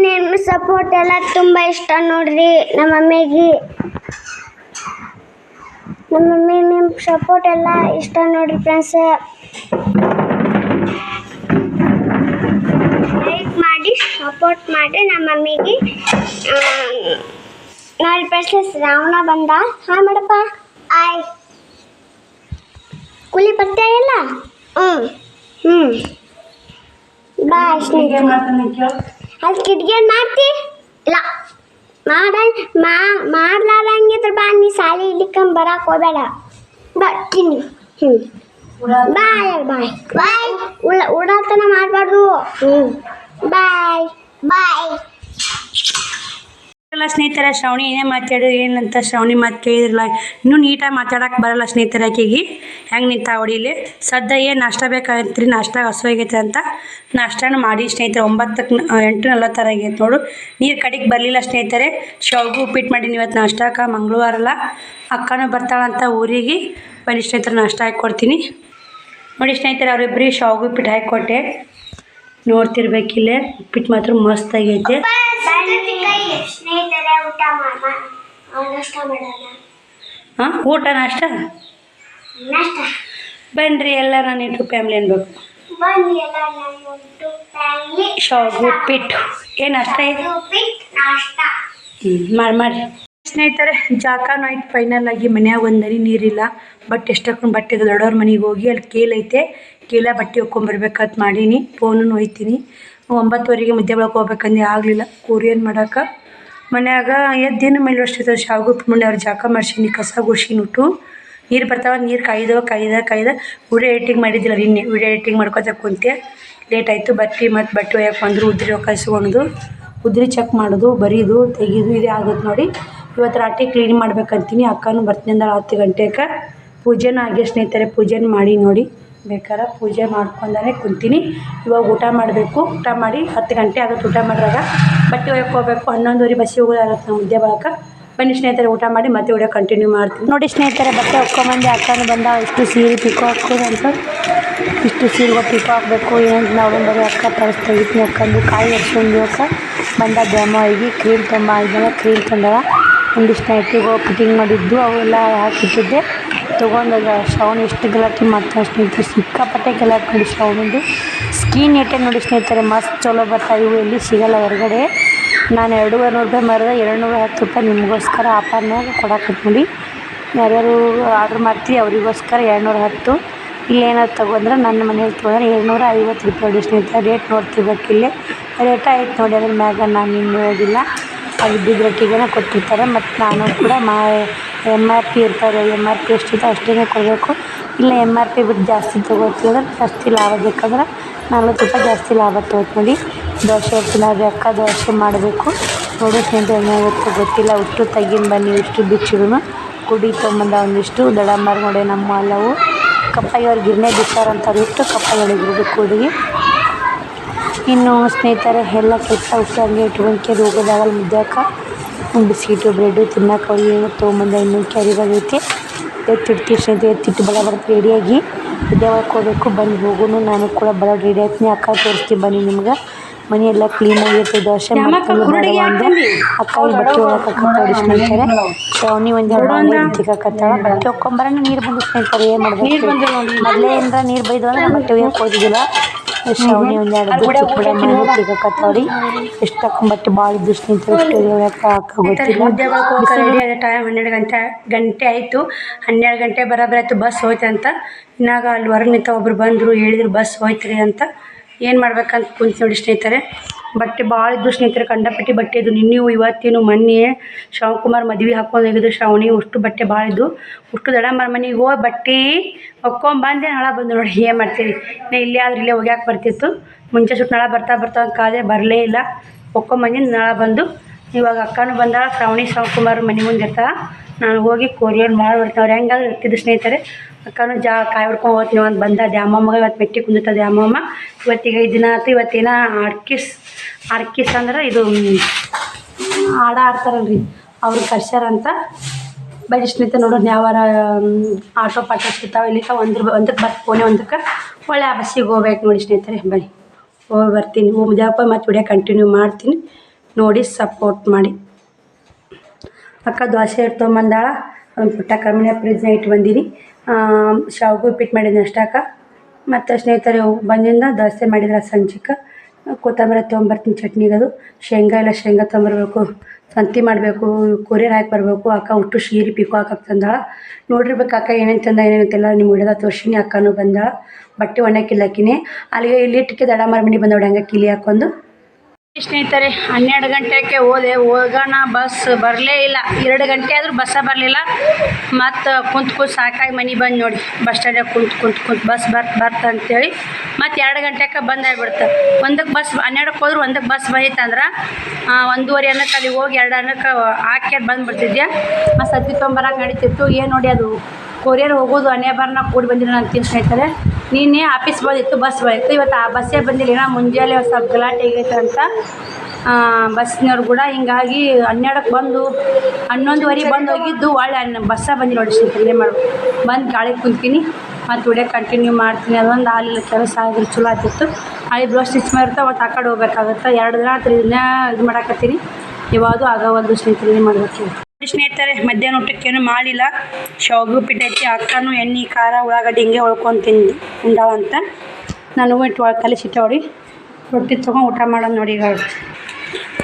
ನಿಮ್ಮ ಸಪೋರ್ಟ್ ಎಲ್ಲ ತುಂಬ ಇಷ್ಟ ನೋಡ್ರಿ ನಮ್ಮ ಮಮ್ಮಿಗೆ. ನಿಮ್ಮ ಸಪೋರ್ಟ್ ಎಲ್ಲ ಇಷ್ಟ ನೋಡ್ರಿ ಫ್ರೆಂಡ್ಸ್. ಲೈಕ್ ಮಾಡಿ, ಸಪೋರ್ಟ್ ಮಾಡಿ ನಮ್ಮ ಮಮ್ಮಿಗೆ ನೋಡಿ ಫ್ರೆಂಡ್ಸ್. ಶ್ರಾವಣ ಬಂದ. ಹಾಂ ಮಾಡಪ್ಪ. ಆಯ್ ಕೂಲಿ ಬರ್ತಾ ಇಲ್ಲ. ಬಾಯ್ ಸ್ನೇಹಿತರೆ. ಅಲ್ಲಿ ಕಿಟ್ಕಿ ಮಾಡ್ತಿ ಇಲ್ಲ ಮಾಡ್ಲಾರಂಗಿದ್ರ ಬಾ ನೀ ಸಾಲಿ ಇಲ್ಲಿಕಂಬ ಬರಾಕ್ ಹೋಗ್ಬೇಡ ಬರ್ತೀನಿ ಬಾಯ್ ಬಾಯ್ ಬಾಯ್ ಉಡಾತನ ಮಾಡಬಾರ್ದು ಬಾಯ್ ಬಾಯ್. ಅಲ್ಲ ಸ್ನೇಹಿತರೆ, ಶ್ರಾವಣಿ ಏನೇ ಮಾತಾಡಿದ್ರು ಏನಂತ ಶ್ರಾವಣಿ ಮಾತು ಕೇಳಿದ್ರಲ್ಲ, ಇನ್ನೂ ನೀಟಾಗಿ ಮಾತಾಡೋಕೆ ಬರಲ್ಲ ಸ್ನೇಹಿತರೆ ಆಕೆಗೆ. ಹೆಂಗೆ ನಿಂತ ಹೊಡಿಲಿ ಸದ್ಯ ಏನು ನಾಷ್ಟ ಬೇಕಾಗತ್ತೆ ರೀ, ನಾಷ್ಟ ಹಸುವಾಗೈತೆ ಅಂತ ನಾಷ್ಟನೂ ಮಾಡಿ ಸ್ನೇಹಿತರೆ. 8:40 ಆಗೈತೆ ನೋಡು. ನೀರು ಕಡೆಗೆ ಬರಲಿಲ್ಲ ಸ್ನೇಹಿತರೆ. ಶಾವಿಗೆ ಉಪ್ಪಿಟ್ಟು ಮಾಡೀನಿ ಇವತ್ತು ನಾಷ್ಟಕ್ಕೆ, ಮಂಗಳವಾರ ಅಲ್ಲ. ಅಕ್ಕನೂ ಬರ್ತಾಳಂತ ಊರಿಗೆ. ಬನ್ನಿ ಸ್ನೇಹಿತರೆ ನಾಷ್ಟ ಹಾಕ್ಕೊಡ್ತೀನಿ ನೋಡಿ ಸ್ನೇಹಿತರೆ. ಅವರಿಬ್ಬರಿಗೆ ಶಾವಿಗೆ ಉಪ್ಪಿಟ್ಟು ಹಾಕಿಕೊಟ್ಟೆ, ನೋಡ್ತಿರ್ಬೇಕಿಲ್ಲೇ. ಉಪ್ಪಿಟ್ಟು ಮಾತ್ರ ಮಸ್ತ್ ಆಗೈತೆ. ಸ್ನೇಹಿತರೆ ಊಟ ನಾಷ್ಟ ಮಾಡೋಣ. ಹಾಂ, ಊಟ ನಾಷ್ಟ ನಾಷ್ಟ ಬನ್ನಿರಿ ಎಲ್ಲ ನಾನು ಇಟ್ಟು ಫ್ಯಾಮ್ಲಿ ಅನ್ಬೇಕು. ಬನ್ನಿ ಎಲ್ಲ ನಾನು ಫ್ಯಾಮಿಲಿ ಶಾವಿಗೆ ಉಪ್ಪಿಟ್ಟು ಏನು ನಾಷ್ಟ ಇದೆ. ನಾಷ್ಟ ಮಾಡಿ ಸ್ನೇಹಿತರೆ. ಜಾಕನೂ ಆಯ್ತು ಫೈನಲ್ ಆಗಿ. ಮನ್ಯಾಗ ಒಂದನಿ ನೀರಿಲ್ಲ. ಬಟ್ಟೆ ಎಷ್ಟಕ್ಕೊಂಡು ಬಟ್ಟೆ ದೊಡ್ಡವ್ರ ಮನೆಗೆ ಹೋಗಿ ಅಲ್ಲಿ ಕೇಲೈತೆ, ಕೇಲ ಬಟ್ಟೆ ಹೊಕ್ಕೊಂಬರ್ಬೇಕಂತ ಮಾಡೀನಿ. ಫೋನನ್ನು ಒಯ್ತೀನಿ. 9:00 ಮುದ್ದೆ ಒಳಗೆ ಹೋಗ್ಬೇಕಂದು ಆಗಲಿಲ್ಲ. ಕೂರಿಯನ್ ಮಾಡೋಕೆ ಮನ್ಯಾಗ ಎದ್ದೇನು ಮೇಲೆ ಅಷ್ಟೈತೆ. ಶಾವಿಗೆ ಉಪ್ಪಿಟ್ಟು ಮಾಡಿ ಅವ್ರು ಜಾಕ ಮಾಡ್ಸೀನಿ, ಕಸ ಗುಡ್ಸಿನ್ಬಿಟ್ಟು. ನೀರು ಬರ್ತಾವ, ನೀರು ಕಾಯ್ದ ವಿಡಿಯೋ ಎಡಿಟಿಂಗ್ ಮಾಡಿದ್ದಿಲ್ಲ ನಿನ್ನೆ. ವಿಡಿಯೋ ಎಡಿಟಿಂಗ್ ಮಾಡ್ಕೊತ ಕುಂತೆ, ಲೇಟ್ ಆಯಿತು. ಬಟ್ಟೆ ಒಯ್ಯಕ್ಕೆ ಬಂದರು. ಉದ್ರಿ ಕಳಿಸ್ಕೊಳೋದು, ಉದ್ರಿ ಚೆಕ್ ಮಾಡೋದು, ಬರೀದು ತೆಗೀದು ಇದೇ ಆಗುತ್ತೆ ನೋಡಿ. ಇವತ್ತು ರಾತ್ರಿ ಕ್ಲೀನ್ ಮಾಡ್ಬೇಕಂತೀನಿ. ಅಕ್ಕನೂ ಬರ್ತೀನಿ ಅಂದ 10 ಗಂಟೆಗೆ. ಪೂಜೆನೂ ಆಗಿ ಸ್ನೇಹಿತರೆ, ಪೂಜೆನೂ ಮಾಡಿ ನೋಡಿ. ಬೇಕಾದ್ರೆ ಪೂಜೆ ಮಾಡ್ಕೊಂಡೇ ಕುಂತೀನಿ. ಇವಾಗ ಊಟ ಮಾಡಬೇಕು. ಊಟ ಮಾಡಿ 10 ಗಂಟೆ ಆಗುತ್ತೆ. ಊಟ ಮಾಡಿದಾಗ ಬಟ್ಟೆ ಒಯ್ಯಕ್ಕೆ ಹೋಗ್ಬೇಕು. 11:30 ಬಸ್ಸಿಗೆ ಹೋಗೋದಾಗತ್ತೆ ನಾವು ಮುದ್ದೆ ಬರೋಕೆ. ಬನ್ನಿ ಸ್ನೇಹಿತರೆ ಊಟ ಮಾಡಿ ಮತ್ತೆ ವಿಡಿಯೋ ಕಂಟಿನ್ಯೂ ಮಾಡ್ತೀನಿ ನೋಡಿ ಸ್ನೇಹಿತರೆ. ಬಟ್ಟೆ ಹೊಕ್ಕೊಂಬಂದು ಅಕ್ಕನೂ ಬಂದ. ಇಷ್ಟು ಸೀರೆ ಪಿಕೋ ಹಾಕೋದಂತ, ಇಷ್ಟು ಸೀರೆಗೆ ಪಿಕೋ ಹಾಕಬೇಕು ಏನಂತ ನಾವು ಬರೀ ಅಕ್ಕ ತರಿಸಿ ತೆಗಿತೀನಿ. ಹಾಕೊಂಡು ಕಾಯಿ ಹಚ್ಕೊಂಡು ಬಂದ. ದ್ಯಾಮವ್ವಗೆ ಕ್ರೀಮ್ ತೊಂಬ ಇದೆಲ್ಲ ಕ್ರೀಮ್ ತಂದಳ. ಒಂದಿಷ್ಟು ನೈಟಿಗೆ ಫಿಟ್ಟಿಂಗ್ ಮಾಡಿದ್ದು ಅವೆಲ್ಲ ಹಾಕಿಟ್ಟಿದ್ದೆ. ತೊಗೊಂಡಾಗ ಶ್ರಾವಣಿ ಎಷ್ಟು ಗಲಾಟೆ ಮಾಡ್ತಾಳೆ ಸ್ನೇಹಿತರೆ. ಸಿಕ್ಕಾಪಟ್ಟೆ ಗಲಾಟೆ ನೋಡಿ ಶ್ರಾವಣಿದು. ಸ್ಕಿನ್ ಏಟೆ ನೋಡಿ ಸ್ನೇಹಿತರೆ, ಮಸ್ತ್ ಚಲೋ ಬರ್ತಾವೆ. ಇವು ಎಲ್ಲಿ ಸಿಗಲ್ಲ ಹೊರಗಡೆ. ನಾನು 200 ರೂಪಾಯಿ ಮರದ 210 ರೂಪಾಯಿ ನಿಮಗೋಸ್ಕರ ಆಫರ್ನಾಗ ಕೊಡಾಕತ್ತೆ ನೋಡಿ. ಯಾರ್ಯಾರು ಆರ್ಡ್ರ್ ಮಾಡ್ತೀವಿ ಅವರಿಗೋಸ್ಕರ 210. ಇಲ್ಲೇನಾದ್ರು ತೊಗೊಂಡ್ರೆ ನನ್ನ ಮನೇಲಿ ತೊಗೊಂಡ್ರೆ 250 ರೂಪಾಯಿ ನೋಡಿ ಸ್ನೇಹಿತರೆ. ರೇಟ್ ನೋಡ್ತಿರ್ಬೇಕು. ಇಲ್ಲೇ ರೇಟ್ ಆಯ್ತು ನೋಡಿ. ಅದ್ರ ಮ್ಯಾಗ ನಾನು ಇನ್ನೂ ಹೋಗಿಲ್ಲ. ಆಗಿದ್ದಿದ್ದು ರೇಟಿಗೆ ಕೊಟ್ಟಿರ್ತಾರೆ. ಮತ್ತು ನಾನು ಕೂಡ MRP ಇರ್ತಾರೆ. MRP ಎಷ್ಟಿದೆ ಅಷ್ಟೇ ಕೊಡಬೇಕು. ಇಲ್ಲ MRP ಬಿಟ್ಟು ಜಾಸ್ತಿ ತೊಗೋತೀವಿ ಜಾಸ್ತಿ ಲಾಭ ಬೇಕಂದ್ರೆ 40 ರೂಪಾಯಿ ಜಾಸ್ತಿ ಲಾಭ ತೊಗೊತ ನೋಡಿ. ದೋಸೆ ಇರ್ತಿಲ್ಲ ಅಕ್ಕ ದೋಸೆ ಮಾಡಬೇಕು ನೋಡಿ ಸ್ನೇಹಿತರೆ. ಏನಾಗುತ್ತೆ ಗೊತ್ತಿಲ್ಲ. ಉಷ್ಟು ತೆಗಿನ್ ಬನ್ನಿ. ಇಷ್ಟು ಬಿಚ್ಚಿಡು ಕುಡಿ ತೊಗೊಂಬಂದ. ಒಂದಿಷ್ಟು ದಡಂಬರ್ ನೋಡಿ ನಮ್ಮ ಅಲ್ಲವು ಕಪ್ಪಾಗಿ ಅವ್ರು ಗಿರ್ನೆ ಬಿಟ್ಟಾರಂತಾರೆ. ಇಟ್ಟು ಕಪ್ಪಾಗಿ ಒಳಗಿರೋದು ಕುಡಿಗೆ. ಇನ್ನು ಸ್ನೇಹಿತರೆ ಎಲ್ಲ ಕೆಲಸ ಹುಷಾರಿಗೆ ಇಟ್ಕೊಂಡ್ಕೇರಿ ಹೋಗೋದಾಗಲ್ಲ. ಮುದ್ದಕ್ಕೆ ಬಿಸ್ಕಿಟು ಬ್ರೆಡ್ಡು ತಿನ್ನಕ್ಕೆ ಅವ್ರಿಗೆ ಏನು ತೊಗೊಂಬಂದ. ಇನ್ನೂ ಕ್ಯಾರಿಗಾಗೈತೆ. ಎತ್ತಿಡ್ತೀವಿ ಸ್ನೇಹಿತರೆ. ಎತ್ತಿಟ್ಟು ಬಡ ರೆಡಿಯಾಗಿ ಮುದ್ದೆ ಒಳಗೆ ಹೋಗ್ಬೇಕು. ಬನ್ನಿ ಹೋಗೋನು. ನಾನು ಕೂಡ ಬಡ ರೆಡಿ ಆಗ್ತೀನಿ. ಅಕ್ಕ ತೋರಿಸ್ತೀವಿ ಬನ್ನಿ ನಿಮ್ಗೆ. ಮನೆ ಎಲ್ಲ ಕ್ಲೀನ್ ಆಗಿರ್ತದೆ. ದೋಸೆ ಮಾಡ್ಕೊಂಡು ಅಂದೆ ಅಕ್ಕ ಬಟ್ಟೆ ಒಳಗೆ ಹಾಕಿ ಸ್ನೇಹಿತರೆ. ಶ್ರಾವಣಿ ಒಂದು ತಿಕ್ಕಾಕತ್ತಾಳ. ಬಟ್ಟೆ ಹೊಕ್ಕೊಂಬರೋಣ ನೀರು ಬಂದು ಸ್ನೇಹಿತರೆ. ಏನು ಮಾಡಬೇಕು ಮೊದಲೇ ಏನಾರ ನೀರು ಬೈದು ಅಂದ್ರೆ ಬಟ್ಟೆ ಒಯ್ಯಕ್ಕೆ ಹೋಗಿದ್ದಿಲ್ಲ. ಶ್ರಾವಣಿ ಒಂದು 2 ಚಿಕ್ಕಬಿಡ ಮನೆ ತಿಕ್ಕಾಕತ್ತಾವ್ರಿ. ಎಷ್ಟು ಹಾಕೊಂಬಟ್ಟೆ ಭಾಳ ಇದ್ದು ಸ್ನೇಹಿತರೆ. ಎಷ್ಟು ಅಕ್ಕ ಗೊತ್ತಿಲ್ಲ. ಮುದ್ದೆ ಒಳಗೆ ರೆಡಿ ಆದ ಟೈಮ್ 12 ಗಂಟೆ ಆಯಿತು. 12 ಗಂಟೆ ಬರೋಬರಾಯ್ತು. ಬಸ್ ಹೋಯ್ತು ಅಂತ. ಇನ್ನಾಗ ಅಲ್ಲಿ ಹೊರಗೆ ನಿಂತ ಒಬ್ರು ಬಂದರು, ಹೇಳಿದ್ರು ಬಸ್ ಹೋಯ್ತ್ರಿ ಅಂತ. ಏನು ಮಾಡ್ಬೇಕಂತ ಕುಂತು ನೋಡಿ ಸ್ನೇಹಿತರೆ. ಬಟ್ಟೆ ಭಾಳ ಇದ್ದು ಸ್ನೇಹಿತರೆ. ಕಂಡಪಟ್ಟಿ ಬಟ್ಟೆ ಇದ್ದು. ನಿನ್ನೆವು ಇವತ್ತೇನು ಮೊನ್ನೆ ಶ್ರವಣಕುಮಾರ್ ಮದುವೆ ಹಾಕೊಂಡು ಹೋಗಿದ್ದು ಶ್ರಾವಣಿ. ಅಷ್ಟು ಬಟ್ಟೆ ಭಾಳ ಇದ್ದು. ಅಷ್ಟು ದಡಂಬರ ಮನೆಗೆ ಹೋಗಿ ಬಟ್ಟೆ ಹೊಕ್ಕೊಂಬಂದೆ. ನಳ ಬಂದು ನೋಡಿ ಏನು ಮಾಡ್ತೀವಿ. ಇಲ್ಲೇ ಆದ್ರೆ ಇಲ್ಲೇ ಹೋಗ್ಯಾಕೆ ಬರ್ತಿತ್ತು. ಮುಂಚೆ ಸುಟ್ಟು ನಳ ಬರ್ತಾ ಕಾದೆ ಬರಲೇ ಇಲ್ಲ. ಹೊಕ್ಕೊಂಬಂದಿದ್ದು ನಳ ಬಂದು. ಇವಾಗ ಅಕ್ಕನೂ ಬಂದಾಳ. ಶ್ರವಣಕುಮಾರ್ ಮನೆ ಮುಂದೆ ಇರ್ತಾಳೆ. ನಾನು ಹೋಗಿ ಕೊರಿಯರ್ ಮಾಡ್ಬಿಡ್ತೀನಿ. ಅವ್ರು ಹೆಂಗಾದ್ರೂ ಇರ್ತಿದ್ದು ಸ್ನೇಹಿತರೆ. ಅಕ್ಕನೂ ಕಾಯಿ ಹೊಡ್ಕೊಂಡು ಹೋಗ್ತೀನಿ ಅಂತ ಬಂದ. ದ್ಯಾಮಮ್ಮಗೆ ಇವತ್ತು ಬೆಟ್ಟಿ ಕುಂದಿರ್ತ ದ್ಯಾಮಮ್ಮ. ಇವತ್ತಿಗೆ 5 ದಿನ ಆಯ್ತು. ಇವತ್ತೇನ ಆರ್ಕಿಸ್ ಅಂದ್ರೆ ಇದು ಆಡ್ತಾರಲ್ರಿ ಅವ್ರು ಕರ್ಸ್ಯಾರಂತ. ಬರೀ ಸ್ನೇಹಿತರೆ ನೋಡೋಣ ಯಾವಾರ ಆಟೋ ಪಾಟೋ ಸಿಗ್ತಾವೆ. ಇಲ್ಲಿಕ ಒಂದಕ್ಕೆ ಬರ್ತು ಫೋನೆ 1ಕ್ಕೆ ಒಳ್ಳೆ ಆ ಬಸ್ಸಿಗೆ ಹೋಗ್ಬೇಕು ನೋಡಿ ಸ್ನೇಹಿತರೆ. ಬನ್ನಿ ಹೋಗಿ ಬರ್ತೀನಿ. ಮುಜಾಪ ಮತ್ತು ವಿಡಿಯೋ ಕಂಟಿನ್ಯೂ ಮಾಡ್ತೀನಿ ನೋಡಿ ಸಪೋರ್ಟ್ ಮಾಡಿ. ಅಕ್ಕ ದೋಸೆ ತೊಗೊಂಬಂದಾಳ. ಒಂದು ಪುಟ್ಟ ಕಮ್ಮಿನ ಫ್ರಿಜ್ನ ಇಟ್ಟು ಬಂದೀನಿ. ಶಾವಿಗೆ ಉಪ್ಪಿಟ್ಟು ಮಾಡಿದ್ದೀನಿ ಅಷ್ಟಕ್ಕ. ಮತ್ತು ಸ್ನೇಹಿತರೆ ಬಂದಿಂದ ದೋಸೆ ಮಾಡಿದ್ರೆ ಸಂಜೆಗೆ ಕೊತ್ತಂಬರಿ ತೊಗೊಂಬರ್ತೀನಿ ಚಟ್ನಿಗದು. ಶೇಂಗಾ ತೊಗೊಂಬರ್ಬೇಕು. ಸಂತಿ ಮಾಡಬೇಕು. ಕೊರಿಯರ್ ಹಾಕಿ ಬರಬೇಕು. ಅಕ್ಕ ಒಟ್ಟು ಸೀರೆ ಪಿಕೋ ಹಾಕಕ್ಕೆ ತಂದಾಳ. ನೋಡಿರ್ಬೇಕು ಅಕ್ಕ ಏನೇನು ತಂದ ಏನೇನಂತೆಲ್ಲ ನಿಮ್ಮ ವಿಡಿಯೋದ ತೋರಿಸಿನಿ. ಅಕ್ಕನೂ ಬಂದಾಳ. ಬಟ್ಟೆ ಒಣಗಿಲ್ಲಕ್ಕಿನೇ ಅಲ್ಲಿಗೆ ಇಲ್ಲಿ ಇಟ್ಟಕ್ಕೆ ದಡ ಮನೆ ಬಂದವಳು ಹಂಗೆ ಕಿಲಿ ಹಾಕೊಂಡು ಸ್ನೇಹಿತರೆ 12 ಗಂಟೆಗೆ ಹೋಗೋಣ ಬಸ್ ಬರಲೇ ಇಲ್ಲ. 2 ಗಂಟೆ ಆದರೂ ಬಸ್ಸ ಬರಲಿಲ್ಲ. ಮತ್ತು ಕುಂತು ಸಾಕಾಗಿ ಮನೆಗೆ ಬಂದು ನೋಡಿ ಬಸ್ ಸ್ಟ್ಯಾಂಡಾಗ ಕುಂತು ಬಸ್ ಅಂತೇಳಿ ಮತ್ತು 2 ಗಂಟೆಗೆ ಬಂದಾಗ್ಬಿಡ್ತು. 1ಕ್ಕೆ ಬಸ್ 12ಕ್ಕೆ ಹೋದ್ರೆ 1ಕ್ಕೆ ಬಸ್ ಬಂದಿತ್ತಂದ್ರೆ 1:30 ಅನ್ನಕ್ಕೆ ಅಲ್ಲಿ ಹೋಗಿ 2 ಅನ್ನಕ್ಕೆ ಹಾಕ್ಯಾರ ಬಂದುಬಿಡ್ತಿದ್ದೆ. ಮತ್ತು ಸದ್ಯ ತೊಗೊಂಬರಕ್ಕೆ ನಡೀತಿತ್ತು. ಏನು ನೋಡಿ ಅದು ಕೊರಿಯರ್ ಹೋಗೋದು ಬರ್ನ ಕೂಡಿ ಬಂದಿಲ್ಲ ಅಂತೀನಿ ಸ್ನೇಹಿತರೆ. ನಿನ್ನೆ ಆಫೀಸ್ ಬಂದಿತ್ತು, ಬಸ್ ಬಂದಿತ್ತು. ಇವತ್ತು ಆ ಬಸ್ಸೇ ಬಂದಿಲ್ಲ. ಏನೋ ಮುಂಜಾನೆ ಸ್ವಲ್ಪ ಗಲಾಟೆ ಆಗೈತೆ ಅಂತ ಬಸ್ನವ್ರು ಕೂಡ. ಹಿಂಗಾಗಿ 12ಕ್ಕೆ ಬಂದು 11:30 ಬಂದು ಹೋಗಿದ್ದು ಒಳ್ಳೆ ಬಸ್ಸ ಬಂದಿಲ್ಲ ನೋಡಿ ಸ್ನೇಹಿತರೆ. ಏನು ಮಾಡ್ಬೇಕು, ಬಂದು ಗಾಳಿ ಕುಂತೀನಿ ಮತ್ತು ವಿಡಿಯೋ ಕಂಟಿನ್ಯೂ ಮಾಡ್ತೀನಿ. ಅದೊಂದು ಹಾಲಿಲ್ಲ ಕೆಲಸ ಆಗಿಲ್ಲ, ಚಲೋ ಆಗ್ತಿತ್ತು. ಹಳಿ ಬ್ಲೌಸ್ ಸ್ಟಿಚ್ ಮಾಡಿರ್ತಾ ಮತ್ತು ಆ ಕಡೆ ಹೋಗ್ಬೇಕಾಗುತ್ತೆ. 2 ದಿನ 3 ದಿನ ಇದು ಮಾಡಾಕತ್ತೀನಿ. ಯಾವುದು ಆಗೋವಲ್ದು ಸ್ನೇಹಿತರೆ. ಏನು ಮಾಡ್ಬೇಕು ಸ್ನೇಹಿತರೆ? ಮಧ್ಯಾಹ್ನ ಊಟಕ್ಕೇನು ಮಾಡಿಲ್ಲ. ಶಾವಿಗೆ ಉಪ್ಪಿಟ್ಟು ಐತಿ. ಅಕ್ಕನೂ ಎಣ್ಣೆ ಖಾರ ಉಳ್ಳಾಗಡ್ಡಿ ಹಿಂಗೆ ಉಳ್ಕೊಂಡು ಉಂಡಾವ ಅಂತ ನಾನು ಇಟ್ಟು ಕಲಿಸಿಟ್ಟೆ ಹೊಡಿ ರೊಟ್ಟಿ ತೊಗೊಂಡು ಊಟ ಮಾಡೋದು ನೋಡಿ. ಈಗ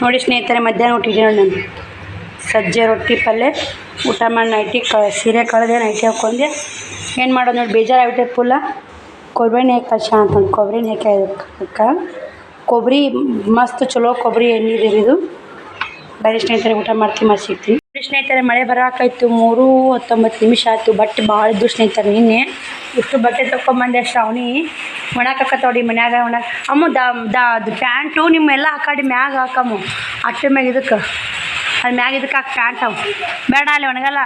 ನೋಡಿ ಸ್ನೇಹಿತರೆ, ಮಧ್ಯಾಹ್ನ ಊಟ ಇದೆ ನೋಡಿ. ನಾನು ಸಜ್ಜೆ ರೊಟ್ಟಿ ಪಲ್ಯ ಊಟ ಮಾಡಿ ನೈಟಿ ಸೀರೆ ಕಳೆದೆ, ನೈಟಿ ಹಾಕ್ಕೊಂಡೆ. ಏನು ಮಾಡೋದು ನೋಡಿ, ಬೇಜಾರಾಗ್ಬಿಟ್ಟೆ ಫುಲ್ಲ. ಕೊಬ್ಬರಿ ಎಣ್ಣೆ ಕಳ್ಸ ಅಂತ ನೋಡಿ, ಕೊಬ್ಬರಿ ಎಣ್ಣೆ ಹಾಕಿ ಕೊಬ್ಬರಿ ಮಸ್ತ್ ಚಲೋ ಕೊಬ್ಬರಿ ಎಣ್ಣೆ ಇದು. ಬರೀ ಸ್ನೇಹಿತರೆ ಊಟ ಮಾಡ್ತೀನಿ, ಮತ್ತೆ ಸಿಗ್ತೀನಿ ಸ್ನೇಹಿತರೆ. ಮಳೆ ಬರೋಕಾಯ್ತು. 3:19 ಆಯಿತು. ಬಟ್ಟೆ ಭಾಳ ಇದ್ದು ಸ್ನೇಹಿತರೆ. ನಿನ್ನೆ ಇಷ್ಟು ಬಟ್ಟೆ ತೊಗೊಂಬಂದೆ. ಶ್ರಾವಣಿ ಒಣಕಾಕತ್ತೋಡಿ ಮನ್ಯಾಗ ಅಮ್ಮ ಅದು ಪ್ಯಾಂಟು ನಿಮ್ಮೆಲ್ಲ ಆ ಕಡೆ ಮ್ಯಾಗ ಹಾಕಮ್ಮ, ಅಟ್ಟೆ ಮ್ಯಾಗ ಇದಕ್ಕೆ ಅದು ಮ್ಯಾಗ ಇದಕ್ಕೆ ಹಾಕಿ ಪ್ಯಾಂಟ್ ಅವು ಬೇಡ, ಅಲ್ಲಿ ಒಣಗಲ್ಲ.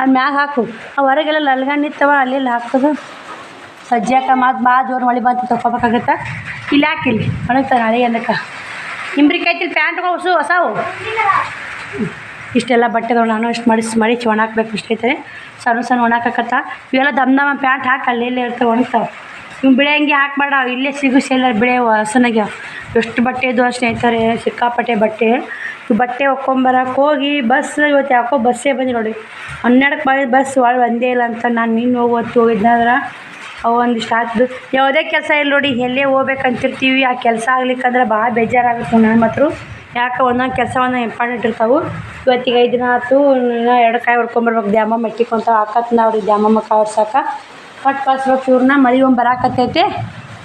ಅದು ಮ್ಯಾಗ ಹಾಕು. ಆ ಹೊರಗೆಲ್ಲ ಲಲ್ಗಂಡು ನಿತ್ತವ ಅಲ್ಲೆಲ್ಲ ಹಾಕೋದು. ಸಜ್ಜೆ ಹಾಕ ಮತ್ತು ಭಾಳ ಜೋರು ಮಳೆ ಬಂತು, ತೊಗೋಬೇಕಾಗತ್ತೆ. ಇಲ್ಲಿ ಹಾಕಿಲ್ಲಿ ಒಣಗ್ತಾನೆ ನಾಳೆ ಅನ್ನಕ್ಕೆ. ಇಂಬ್ರಿಕಾಯ್ತಿಲ್ಲಿ ಪ್ಯಾಂಟ್ಗಳು ಹೊಸವು. ಇಷ್ಟೆಲ್ಲ ಬಟ್ಟೆಗಳು ನಾನು ಇಷ್ಟು ಮಡಿಸಿ ಒಣಾಕ್ಬೇಕು ಸ್ನೇಹಿತರೆ. ಸಣ್ಣ ಒಣಾಕತ್ತ. ಇವೆಲ್ಲ ದಮ್ ಪ್ಯಾಂಟ್ ಹಾಕಿ ಅಲ್ಲೆಲ್ಲೇ ಇರ್ತವೆ, ಒಣಗ್ತಾವೆ. ಇವು ಬಿಳೆ ಹಂಗೆ ಹಾಕ್ಬೇಡ, ಇಲ್ಲೇ ಸಿಗುಸೆಲ್ಲ ಬಿಳೆ ಹಸನಾಗ್ಯಾವ. ಎಷ್ಟು ಬಟ್ಟೆ ಇದ್ದು ಸ್ನೇಹಿತರೆ, ಸಿಕ್ಕಾಪಟ್ಟೆ ಬಟ್ಟೆ. ಈ ಬಟ್ಟೆ ಒಕ್ಕೊಂಬರಕ್ಕೆ ಹೋಗಿ ಬಸ್ ಇವತ್ತು ಯಾಕೋ ಬಸ್ಸೇ ಬಂದು ನೋಡಿ. 12ಕ್ಕೆ ಬಂದು ಬಸ್ ಒಂದೇ ಇಲ್ಲ ಅಂತ ನಾನು ನಿನ್ನ ಹೋಗಿದ್ನಾದ್ರೆ ಅವು ಒಂದಿಷ್ಟು ಆಗ್ತದೆ. ಯಾವುದೇ ಕೆಲಸ ಇಲ್ಲ ನೋಡಿ, ಎಲ್ಲೇ ಹೋಗ್ಬೇಕಂತಿರ್ತೀವಿ. ಆ ಕೆಲಸ ಆಗ್ಲಿಕ್ಕಂದ್ರೆ ಭಾಳ ಬೇಜಾರಾಗುತ್ತೆ ನನ್ನ ಮಾತ್ರ. ಯಾಕೆ ಒಂದೊಂದು ಕೆಲಸ ಒಂದೊಂದು ಇಂಪಾರ್ಟೆಂಟ್ ಇರ್ತಾವೆ. ಇವತ್ತಿಗೆ 5 ದಿನ ಆಯ್ತು. ಇನ್ನೂ 2 ಕಾಯಿ ಹೊಡ್ಕೊಂಬರ್ಬೇಕು. ದ್ಯಾಮಮ್ಮ ಇಟ್ಟಿಕೊಂತ ಹಾಕತ್ನ ಅವ್ರಿಗೆ ದ್ಯಾಮಮ್ಮ ಕಾಯಿ ಹೊಡ್ಸಕ್ಕೆ ಕಟ್ ಕಳ್ಸ್ಬೇಕು ಇವ್ರನ್ನ. ಮಳೆ ಬರಾಕತ್ತೈತೆ.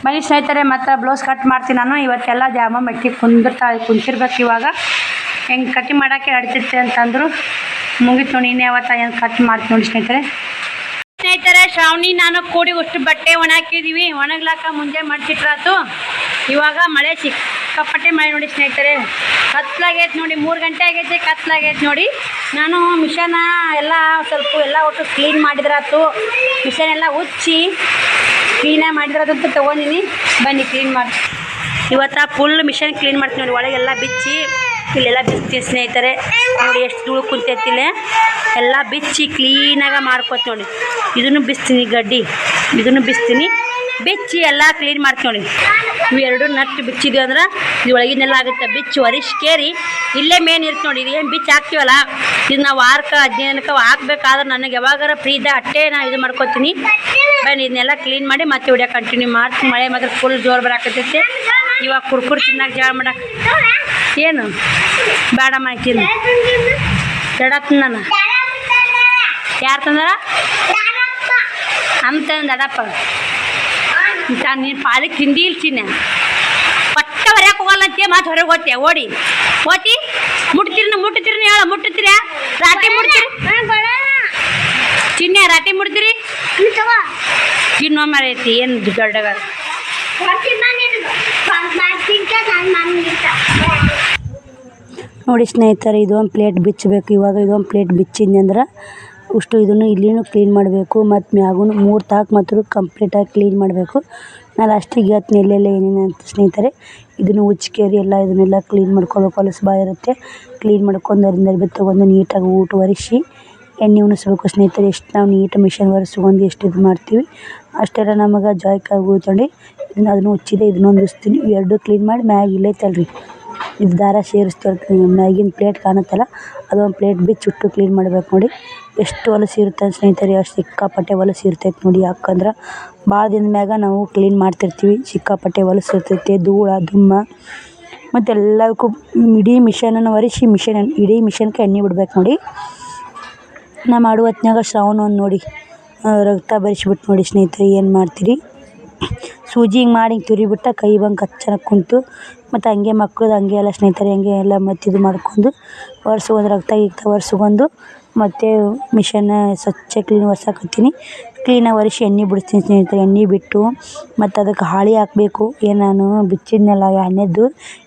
ಬನ್ನಿ ಸ್ನೇಹಿತರೆ, ಮತ್ತು ಬ್ಲೌಸ್ ಕಟ್ ಮಾಡ್ತೀನಿ ನಾನು. ಇವತ್ತೆಲ್ಲ ದ್ಯಾಮಮ್ಮ ಇಟ್ಟಿ ಕುಂತಿರ್ಬೇಕು. ಇವಾಗ ಹೆಂಗೆ ಕಟ್ಟಿಂಗ್ ಮಾಡೋಕ್ಕೆ ನಡೀತೈತೆ ಅಂತಂದರು. ಮುಗಿತು ನೋಡಿ. ಇನ್ನೇ ಯಾವತ್ತ ಏನು ಕಟ್ ಮಾಡ್ತೀನಿ ನೋಡಿ ಸ್ನೇಹಿತರೆ. ಶ್ರಾವಣಿ ನಾನು ಕೂಡಿ ಅಷ್ಟು ಬಟ್ಟೆ ಒಣಾಕಿದ್ದೀವಿ. ಒಣಗ್ಲಾಕ ಮುಂಜೆ ಮಡಿಸಿಟ್ರಾತು. ಇವಾಗ ಮಳೆ ಸಿಕ್ಕಾಪಟ್ಟೆ ಮಳೆ ನೋಡಿ ಸ್ನೇಹಿತರೆ. ಕತ್ಲಾಗೈತೆ ನೋಡಿ, 3 ಗಂಟೆ ಆಗೈತೆ, ಕತ್ಲಾಗೈತೆ ನೋಡಿ. ನಾನು ಮಿಷನ ಎಲ್ಲ ಸ್ವಲ್ಪ ಎಲ್ಲ ಒಟ್ಟು ಕ್ಲೀನ್ ಮಾಡಿದ್ರಾತು. ಮಿಷನ್ ಎಲ್ಲ ಉಚ್ಚಿ ಕ್ಲೀನಾಗಿ ಮಾಡಿದ್ರಾದಂತ ತೊಗೊಂಡಿನಿ. ಬನ್ನಿ ಕ್ಲೀನ್ ಮಾಡಿ. ಇವತ್ತು ಫುಲ್ ಮಿಷನ್ ಕ್ಲೀನ್ ಮಾಡ್ತೀನಿ ನೋಡಿ. ಒಳಗೆಲ್ಲ ಬಿಚ್ಚಿ ಇಲ್ಲೆಲ್ಲ ಬಿಚ್ತೀನಿ ಸ್ನೇಹಿತರೆ. ನೋಡಿ ಎಷ್ಟು ಧೂಳು ಕುಂತೈತಿಲ್ಲ. ಎಲ್ಲ ಬಿಚ್ಚಿ ಕ್ಲೀನಾಗಿ ಮಾಡ್ಕೊತೀನಿ ನೋಡಿ. ಇದನ್ನು ಬಿಚ್ತೀನಿ, ಗಡ್ಡಿ ಇದನ್ನು ಬಿಚ್ಚಿ ಎಲ್ಲ ಕ್ಲೀನ್ ಮಾಡ್ತೀನಿ ನೋಡಿ. ಇವೆರಡು ನಟ್ಟು ಬಿಚ್ಚಿದ್ವಿ ಅಂದ್ರೆ ಇದು ಒಳಗಿನೆಲ್ಲ ಆಗುತ್ತೆ. ಬಿಚ್ಚಿ ಒರಿಸ್ಕೇರಿ ಇಲ್ಲೇ ಮೇನ್ ಇರ್ತಿ ನೋಡಿ. ಇದು ಏನು ಬಿಚ್ಚಿ ಹಾಕ್ತೀವಲ್ಲ, ಇದು ನಾವು 15 ದಿನಕ್ಕೆ ಹಾಕ್ಬೇಕಾದ್ರೆ ನನಗೆ ಯಾವಾಗಾರ ಫ್ರೀ ಇದ್ದ ಅಟ್ಟೆ ನಾನು ಇದು ಮಾಡ್ಕೊತೀನಿ. ಬನ್ನಿ ಇದನ್ನೆಲ್ಲ ಕ್ಲೀನ್ ಮಾಡಿ ಮತ್ತೆ ವಿಡಿಯೋ ಕಂಟಿನ್ಯೂ ಮಾಡ್ತೀನಿ. ಮಳೆ ಮಾತ್ರ ಫುಲ್ ಜೋರು ಬರಾಕತ್ತೈತೆ. ಇವಾಗ ಕುರ್ಕುರು ತಿನ್ನಾಕ ಜಾಗ ಮಾಡಕ್ಕೆ ಏನು ಬೇಡ ಮಾಡ್ತೀನಿ. ದಡಪ್ಪ ನಾನು ಯಾರು ತಂದಾರ ಅಂತ ದಡಪ್ಪ ನೀನು ಪಾಲಿಗೆ ತಿಂಡಿ ಇಲ್ತೀನಿ. ಪಟ್ಟ ಹೊರ್ಯಾಕೆ ಹೋಗಲ್ಲ ಅಂತೀಯ, ಮತ್ತೆ ಹೊರಗೆ ಓದಿ ಮುಟ್ತೀರಿ ಹೇಳ. ಮುಟ್ಟುತ್ತೀರ ರಾಟಿ ಮುಡ್ತೀರಿ ಚಿನ್ನೆ, ರಾಟಿ ಮುಡ್ತೀರಿ ಚಿನ್ನ ಮರೈತಿ ಏನು ದೊಡ್ಡಗ. ನೋಡಿ ಸ್ನೇಹಿತರೆ, ಇದೊಂದು ಪ್ಲೇಟ್ ಬಿಚ್ಚಬೇಕು. ಇವಾಗ ಇದೊಂದು ಪ್ಲೇಟ್ ಬಿಚ್ಚಿದ್ನಿ ಅಂದ್ರೆ ಅಷ್ಟು ಇದನ್ನು ಇಲ್ಲಿನೂ ಕ್ಲೀನ್ ಮಾಡಬೇಕು. ಮತ್ತು ಮ್ಯಾಗೂ 3 ತಾಕು ಮಾತ್ರ ಕಂಪ್ಲೀಟಾಗಿ ಕ್ಲೀನ್ ಮಾಡಬೇಕು. ನಾನು ಲಾಸ್ಟಿಗೆ ಹೇಳ್ತೀನಿ ಎಲ್ಲೆಲ್ಲ ಏನೇನು ಅಂತ ಸ್ನೇಹಿತರೆ. ಇದನ್ನು ಉಚ್ಕೇರಿ ಎಲ್ಲ ಇದನ್ನೆಲ್ಲ ಕ್ಲೀನ್ ಮಾಡ್ಕೋಬೇಕು. ಹೊಲಸು ಬಾಯಿ ಇರುತ್ತೆ. ಕ್ಲೀನ್ ಮಾಡ್ಕೊಂಡು ಅರ್ಬಿ ತೊಗೊಂಡು ನೀಟಾಗಿ ಊಟ ಒರೆಸಿ ಎಣ್ಣೆ ಉಣಿಸ್ಬೇಕು ಸ್ನೇಹಿತರೆ. ಎಷ್ಟು ನಾವು ನೀಟ್ ಮಿಷನ್ ಒರೆಸ್ಕೊಂಡು ಎಷ್ಟು ಇದು ಮಾಡ್ತೀವಿ ಅಷ್ಟೆಲ್ಲ ನಮಗೆ ಜಾಯ್ಕಾಗಿ ಉಳ್ಕೊಂಡು ಅದನ್ನು ಉಚ್ಚಿದೆ. ಇದನ್ನೊಂದು ಉಸ್ತೀನಿ. ಇವೆರಡು ಕ್ಲೀನ್ ಮಾಡಿ ಮ್ಯಾಗ ಇಲ್ಲೈತಲ್ರಿ ಇದು ದಾರ ಸೇರಿಸ್ತಿರ್ತೀನಿ. ಮ್ಯಾಗಿನ ಪ್ಲೇಟ್ ಕಾಣುತ್ತಲ್ಲ ಅದೊಂದು ಪ್ಲೇಟ್ ಬಿಚ್ಚುಟ್ಟು ಕ್ಲೀನ್ ಮಾಡ್ಬೇಕು ನೋಡಿ. ಎಷ್ಟು ಹೊಲಸು ಇರುತ್ತೆ ಸ್ನೇಹಿತರೆ, ಅಷ್ಟು ಸಿಕ್ಕಾಪಟ್ಟೆ ಹೊಲಸು ಇರ್ತೈತೆ ನೋಡಿ. ಯಾಕಂದ್ರೆ ಭಾಳ ದಿನದ ಮ್ಯಾಗ ನಾವು ಕ್ಲೀನ್ ಮಾಡ್ತಿರ್ತೀವಿ. ಸಿಕ್ಕಾಪಟ್ಟೆ ಹೊಲಸು ಇರ್ತೈತೆ, ಧೂಳ ದುಮ್ಮ ಮತ್ತು ಎಲ್ಲದಕ್ಕೂ ಇಡೀ ಮಿಷನನ್ನು ಒರೆಸಿ ಇಡೀ ಮಿಷನ್ಗೆ ಎಣ್ಣೆ ಬಿಡ್ಬೇಕು ನೋಡಿ. ನಾ ಮಾಡುವ ಹೊತ್ನ್ಯಾಗ ಶ್ರಾವಣ ಒಂದು ನೋಡಿ ರಕ್ತ ಬರಿಸ್ಬಿಟ್ಟು ನೋಡಿ ಸ್ನೇಹಿತರೆ ಏನು ಮಾಡ್ತೀರಿ. ಸೂಜಿ ಹಿಂಗೆ ಮಾಡಿ ಹಿಂಗೆ ತುರಿಬಿಟ್ಟು ಕೈ ಬಂದು ಕಚ್ಚನ ಕುಂತು ಮತ್ತು ಹಂಗೆ ಮಕ್ಳದ್ದು ಹಂಗೆ ಎಲ್ಲ ಸ್ನೇಹಿತರೆ ಹಂಗೆ ಎಲ್ಲ ಮತ್ತು ಇದು ಮಾಡ್ಕೊಂಡು ಒರೆಸ್ಕೊಂಡು ರಕ್ತ ಗಿಕ್ತ ಒರೆಸ್ಕೊಂಡು ಮತ್ತು ಮಿಷನ್ನ ಸ್ವಚ್ಛ ಕ್ಲೀನ್ ಒರ್ಸಾಕತ್ತೀನಿ. ಕ್ಲೀನಾಗಿ ಒರೆಸಿ ಎಣ್ಣೆ ಬಿಡಿಸ್ತೀನಿ ಸ್ನೇಹಿತರೆ. ಎಣ್ಣೆ ಬಿಟ್ಟು ಮತ್ತು ಅದಕ್ಕೆ ಹಾಳೆ ಹಾಕಬೇಕು. ಏನು ನಾನು ಬಿಚ್ಚಿದ್ನಲ್ಲ ಎಣ್ಣೆದು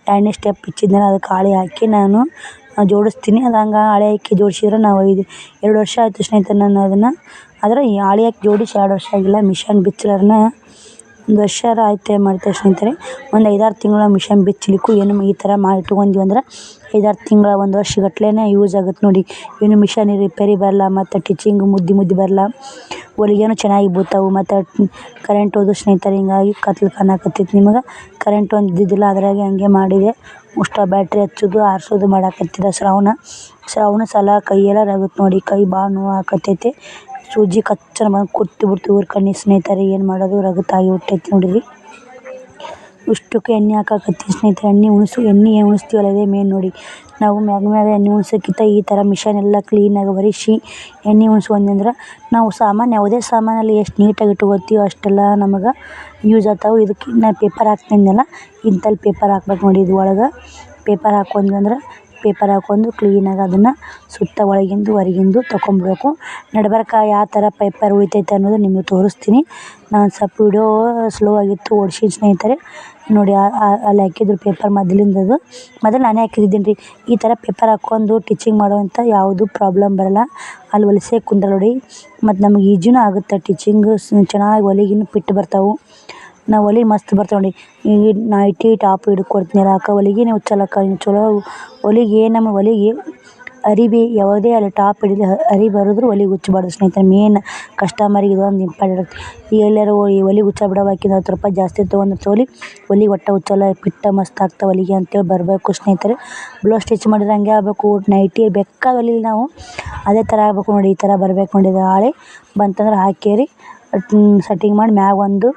2ನೇ ಸ್ಟೆಪ್ ಬಿಚ್ಚಿದ್ನಲ್ಲ ಅದಕ್ಕೆ ಹಾಳೆ ಹಾಕಿ ನಾನು ಜೋಡಿಸ್ತೀನಿ. ಅದು ಹಂಗೆ ಹಾಳೆ ಹಾಕಿ ಜೋಡಿಸಿದ್ರೆ ನಾವು 2 ವರ್ಷ ಆಯಿತು ಸ್ನೇಹಿತರೆ ನಾನು ಅದನ್ನು. ಆದರೆ ಈ ಹಾಳೆ ಹಾಕಿ ಜೋಡಿಸಿ 2 ವರ್ಷ ಆಗಿಲ್ಲ. ಮಿಷನ್ ಬಿಚ್ಚಲಾರ್ನ 1 ವರ್ಷ ಆಯ್ತು ಮಾಡ್ತಾರೆ ಸ್ನೇಹಿತರೆ. ಒಂದು 5-6 ತಿಂಗಳ ಮಿಷನ್ ಬಿಚ್ಚಲಿಕ್ಕೂ ಏನು ಈ ಥರ ಮಾಡಿ ಇಟ್ಕೊಂಡ್ವಿ ಅಂದ್ರೆ 5-6 ತಿಂಗಳ 1 ವರ್ಷಗಟ್ಲೆ ಯೂಸ್ ಆಗುತ್ತೆ ನೋಡಿ. ಏನು ಮಿಷನ್ ರಿಪೇರಿ ಬರಲ್ಲ ಮತ್ತು ಟಿಚಿಂಗ್ ಮುದ್ದೆ ಬರಲ್ಲ. ಹೊಲಿಗೆನೂ ಚೆನ್ನಾಗಿ ಬೀಳ್ತಾವೆ ಮತ್ತು ಕರೆಂಟ್ ಹೋದ ಸ್ನೇಹಿತರೆ. ಹಿಂಗಾಗಿ ಕತ್ಲು ಕಾಣಕತ್ತೈತೆ ನಿಮಗೆ. ಕರೆಂಟ್ ಒಂದು ಇದ್ದಿದ್ದಿಲ್ಲ ಅದ್ರಾಗೆ ಹಂಗೆ ಮಾಡಿದೆ. ಬ್ಯಾಟ್ರಿ ಹಚ್ಚೋದು ಆರಿಸೋದು ಮಾಡಾಕತ್ತಿದ್ದ ಶ್ರಾವಣ ಸಲ ಕೈಯೆಲ್ಲ ರಗತ್ತೆ ನೋಡಿ. ಕೈ ಭಾಳ ನೋವು ಆಕತ್ತೈತೆ. ಸೂಜಿ ಕಚ್ಚನ ಬಂದು ಕುಟ್ಟಿ ಊರು ಕಣ್ಣಿ ಸ್ನೇಹಿತರೆ. ಏನು ಮಾಡೋದು ರಗತ್ತಾಗಿ ಬಿಟ್ಟೈತೆ ನೋಡಿರಿ. ಇಷ್ಟಕ್ಕೆ ಎಣ್ಣೆ ಹಾಕಾಕತ್ತೀನಿ ಸ್ನೇಹಿತರೆ. ಎಣ್ಣೆ ಏನು ಉಣಿಸ್ತೀವಲ್ಲ ಇದೇ ಮೇನ್ ನೋಡಿ. ನಾವು ಮ್ಯಾಗ ಎಣ್ಣೆ ಉಣ್ಸೋಕ್ಕಿಂತ ಈ ಥರ ಮಿಷನ್ ಎಲ್ಲ ಕ್ಲೀನಾಗಿ ಒರೆಸಿ ಎಣ್ಣೆ ಉಣ್ಸ್ಕೊಂಡ್ರೆ ನಾವು ಯಾವುದೇ ಸಾಮಾನಲ್ಲಿ ಎಷ್ಟು ನೀಟಾಗಿ ಇಟ್ಕೊತೀವೋ ಅಷ್ಟೆಲ್ಲ ನಮಗೆ ಯೂಸ್ ಆಗ್ತಾವೆ. ಇದಕ್ಕೆ ನಾನು ಪೇಪರ್ ಹಾಕ್ತಿದ್ನಲ್ಲ ಇಂಥಲ್ಲಿ ಪೇಪರ್ ಹಾಕ್ಬೇಕು ನೋಡಿ. ಇದು ಒಳಗೆ ಪೇಪರ್ ಹಾಕ್ಕೊಂಡ್ವಿ ಪೇಪರ್ ಹಾಕ್ಕೊಂಡು ಕ್ಲೀನಾಗಿ ಅದನ್ನು ಸುತ್ತ ಒಳಗಿಂದು ಹೊರಗಿಂದು ತೊಗೊಂಬಿಡ್ಬೇಕು. ನಡ್ಬರ್ಕ ಯಾವ ಥರ ಪೇಪರ್ ಉಳಿತೈತೆ ಅನ್ನೋದು ನಿಮಗೆ ತೋರಿಸ್ತೀನಿ. ನಾನು ಸ್ವಲ್ಪ ವಿಡಿಯೋ ಸ್ಲೋ ಆಗಿತ್ತು ಓಡಿಸಿದ ಸ್ನೇಹಿತರೆ ನೋಡಿ. ಅಲ್ಲಿ ಹಾಕಿದ್ರು ಪೇಪರ್ ಮೊದಲು ನಾನೇ ಹಾಕಿದ್ದೀನಿ ರೀ. ಈ ಥರ ಪೇಪರ್ ಹಾಕ್ಕೊಂಡು ಟೀಚಿಂಗ್ ಮಾಡೋವಂಥ ಯಾವುದು ಪ್ರಾಬ್ಲಮ್ ಬರೋಲ್ಲ. ಅಲ್ಲಿ ಹೊಲಿಸೇ ಕುಂದ್ರಲ್ಲ ನೋಡಿ. ಮತ್ತು ನಮಗೆ ಈಜಿನೂ ಆಗುತ್ತೆ ಟೀಚಿಂಗು. ಚೆನ್ನಾಗಿ ಹೊಲಿಗೆನೂ ಫಿಟ್ ಬರ್ತಾವೆ. ನಾವು ಹೊಲಿಗೆ ಮಸ್ತ್ ಬರ್ತಾವೆ ನೋಡಿ. ಈಗ ನೈಟಿ ಟಾಪ್ ಹಿಡ್ಕೊಡ್ತೀನಲ್ಲ ಹೊಲಿಗೆ ನೀವು ಚಲೋ ಹೊಲಿಗೆ ನಮ್ಮ ಹೊಲಿಗೆ ಅರಿವಿ ಯಾವುದೇ ಅಲ್ಲಿ ಟಾಪ್ ಹಿಡಿದು ಅರಿವಿ ಬರೋದ್ರು ಹೊಲಿಗೆ ಉಚ್ಚಬಾರ್ದು ಸ್ನೇಹಿತರೆ. ಮೇನ್ ಕಸ್ಟಮರಿಗೆ ಇದೊಂದು ಇಂಪಾರ್ಟೆಂಟ್. ಈಗ ಎಲ್ಲರೂ ಹೊಲಿಗೆ ಉಚ್ಚ ಬಿಡೋವಾಕಿಂದ 10 ರೂಪಾಯಿ ಜಾಸ್ತಿ ತೊಗೊಂಡು ಹೊಲಿಗೆ ಒಟ್ಟು ಉಚ್ಚಲ್ಲ ಪಿಟ್ಟ ಮಸ್ತ್ ಆಗ್ತಾವೆ ಹೊಲಿಗೆ ಅಂತೇಳಿ ಬರಬೇಕು ಸ್ನೇಹಿತರೆ. ಬ್ಲೌಸ್ ಸ್ಟಿಚ್ ಮಾಡಿದ್ರೆ ಹಂಗೆ ಆಗಬೇಕು. ನೈಟಿ ಬೇಕಾದ ಹೊಲಿಲಿ ನಾವು ಅದೇ ಥರ ಆಗಬೇಕು ನೋಡಿ. ಈ ಥರ ಬರಬೇಕು ನೋಡಿ. ಇದು ಹಾಳೆ ಬಂತಂದ್ರೆ ಹಾಕೇರಿ ಸೆಟ್ಟಿಂಗ್ ಮಾಡಿ ಮ್ಯಾಗ ಒಂದು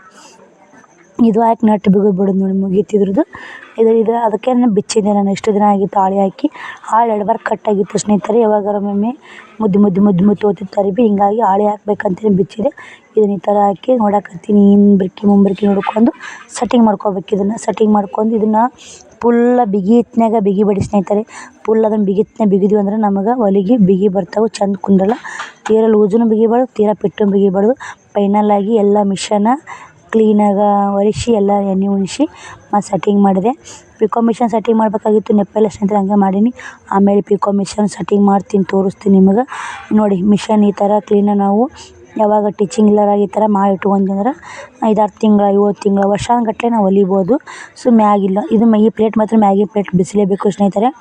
ಇದು ಹಾಕಿ ನಟ್ಟು ಬಿಡೋದು ನೋಡಿ ಮುಗೀತಿದ್ರದ್ದು. ಇದು ಅದಕ್ಕೆ ನಾನು ಬಿಚ್ಚಿದ್ದೆ. ನಾನು ಎಷ್ಟು ದಿನ ಆಗಿತ್ತು ಹಾಳೆ ಹಾಕಿ. ಹಾಳೆ ಎಡಬಾರ್ ಕಟ್ಟಾಗಿತ್ತು ಸ್ನೇಹಿತರೆ. ಯಾವಾಗಾರ ಒಮ್ಮೊಮ್ಮೆ ಮುದ್ದು ಹೋಗ್ತಿರ್ತಾರೆ ಹಿಂಗಾಗಿ ಹಾಳೆ ಹಾಕ್ಬೇಕಂತೇಳಿ ಬಿಚ್ಚಿದೆ. ಇದನ್ನ ಈ ಥರ ಹಾಕಿ ನೋಡಾಕತ್ತೀನಿ. ಹಿಂಬ್ರಿಕ್ಕಿ ಮುಂಬ್ರಿಕ್ಕಿ ನೋಡ್ಕೊಂಡು ಸೆಟ್ಟಿಂಗ್ ಮಾಡ್ಕೋಬೇಕು. ಇದನ್ನು ಸೆಟ್ಟಿಂಗ್ ಮಾಡ್ಕೊಂಡು ಇದನ್ನು ಫುಲ್ಲ ಬಿಗಿ ಬಡಿ ಸ್ನೇಹಿತರೆ. ಫುಲ್ ಅದನ್ನು ಬಿಗಿದ್ವಿ ಅಂದ್ರೆ ನಮಗೆ ಹೊಲಿಗೆ ಬಿಗಿ ಬರ್ತಾವೆ. ಚೆಂದ ಕುಂದ್ರಲ್ಲ. ತೀರಾ ಲೂಸೂ ಬಿಗಿಬಾರ್ದು ತೀರಾ ಪಿಟ್ಟು ಬಿಗಿಬಾರ್ದು. ಫೈನಲಾಗಿ ಎಲ್ಲ ಮಿಷನ್ನ ಕ್ಲೀನಾಗಿ ಒರೆಸಿ ಎಲ್ಲ ಎಣ್ಣೆ ಉಣಿಸಿ ಮತ್ತು ಸೆಟ್ಟಿಂಗ್ ಮಾಡಿದೆ. ಪಿಕೋ ಮಿಷನ್ ಸೆಟ್ಟಿಂಗ್ ಮಾಡಬೇಕಾಗಿತ್ತು. ನೆಪ್ಪೆಲ್ಲ ಸ್ನೇಹಿತರೆ ಹಂಗೆ ಮಾಡೀನಿ. ಆಮೇಲೆ ಪಿಕೋ ಮಿಷನ್ ಸೆಟ್ಟಿಂಗ್ ಮಾಡ್ತೀನಿ ತೋರಿಸ್ತೀನಿ ನಿಮಗೆ ನೋಡಿ. ಮಿಷನ್ ಈ ಥರ ಕ್ಲೀನಾಗಿ ನಾವು ಯಾವಾಗ ಟೀಚಿಂಗ್ ಇಲ್ಲರಾಗಿ ಈ ಥರ ಮಾಡಿ ಇಟ್ಕೊಂಡ್ರೆ 5-6 ತಿಂಗಳು 7 ತಿಂಗಳು ವರ್ಷಗಟ್ಟಲೆ ನಾವು ಹೊಲಿಬೋದು. ಸೊ ಮ್ಯಾಗಿಲ್ಲ ಇದು ಈ ಪ್ಲೇಟ್ ಮಾತ್ರ ಮ್ಯಾಗಿನ ಪ್ಲೇಟ್ ಬಿಸಿಲೇಬೇಕು ಸ್ನೇಹಿತರೆ.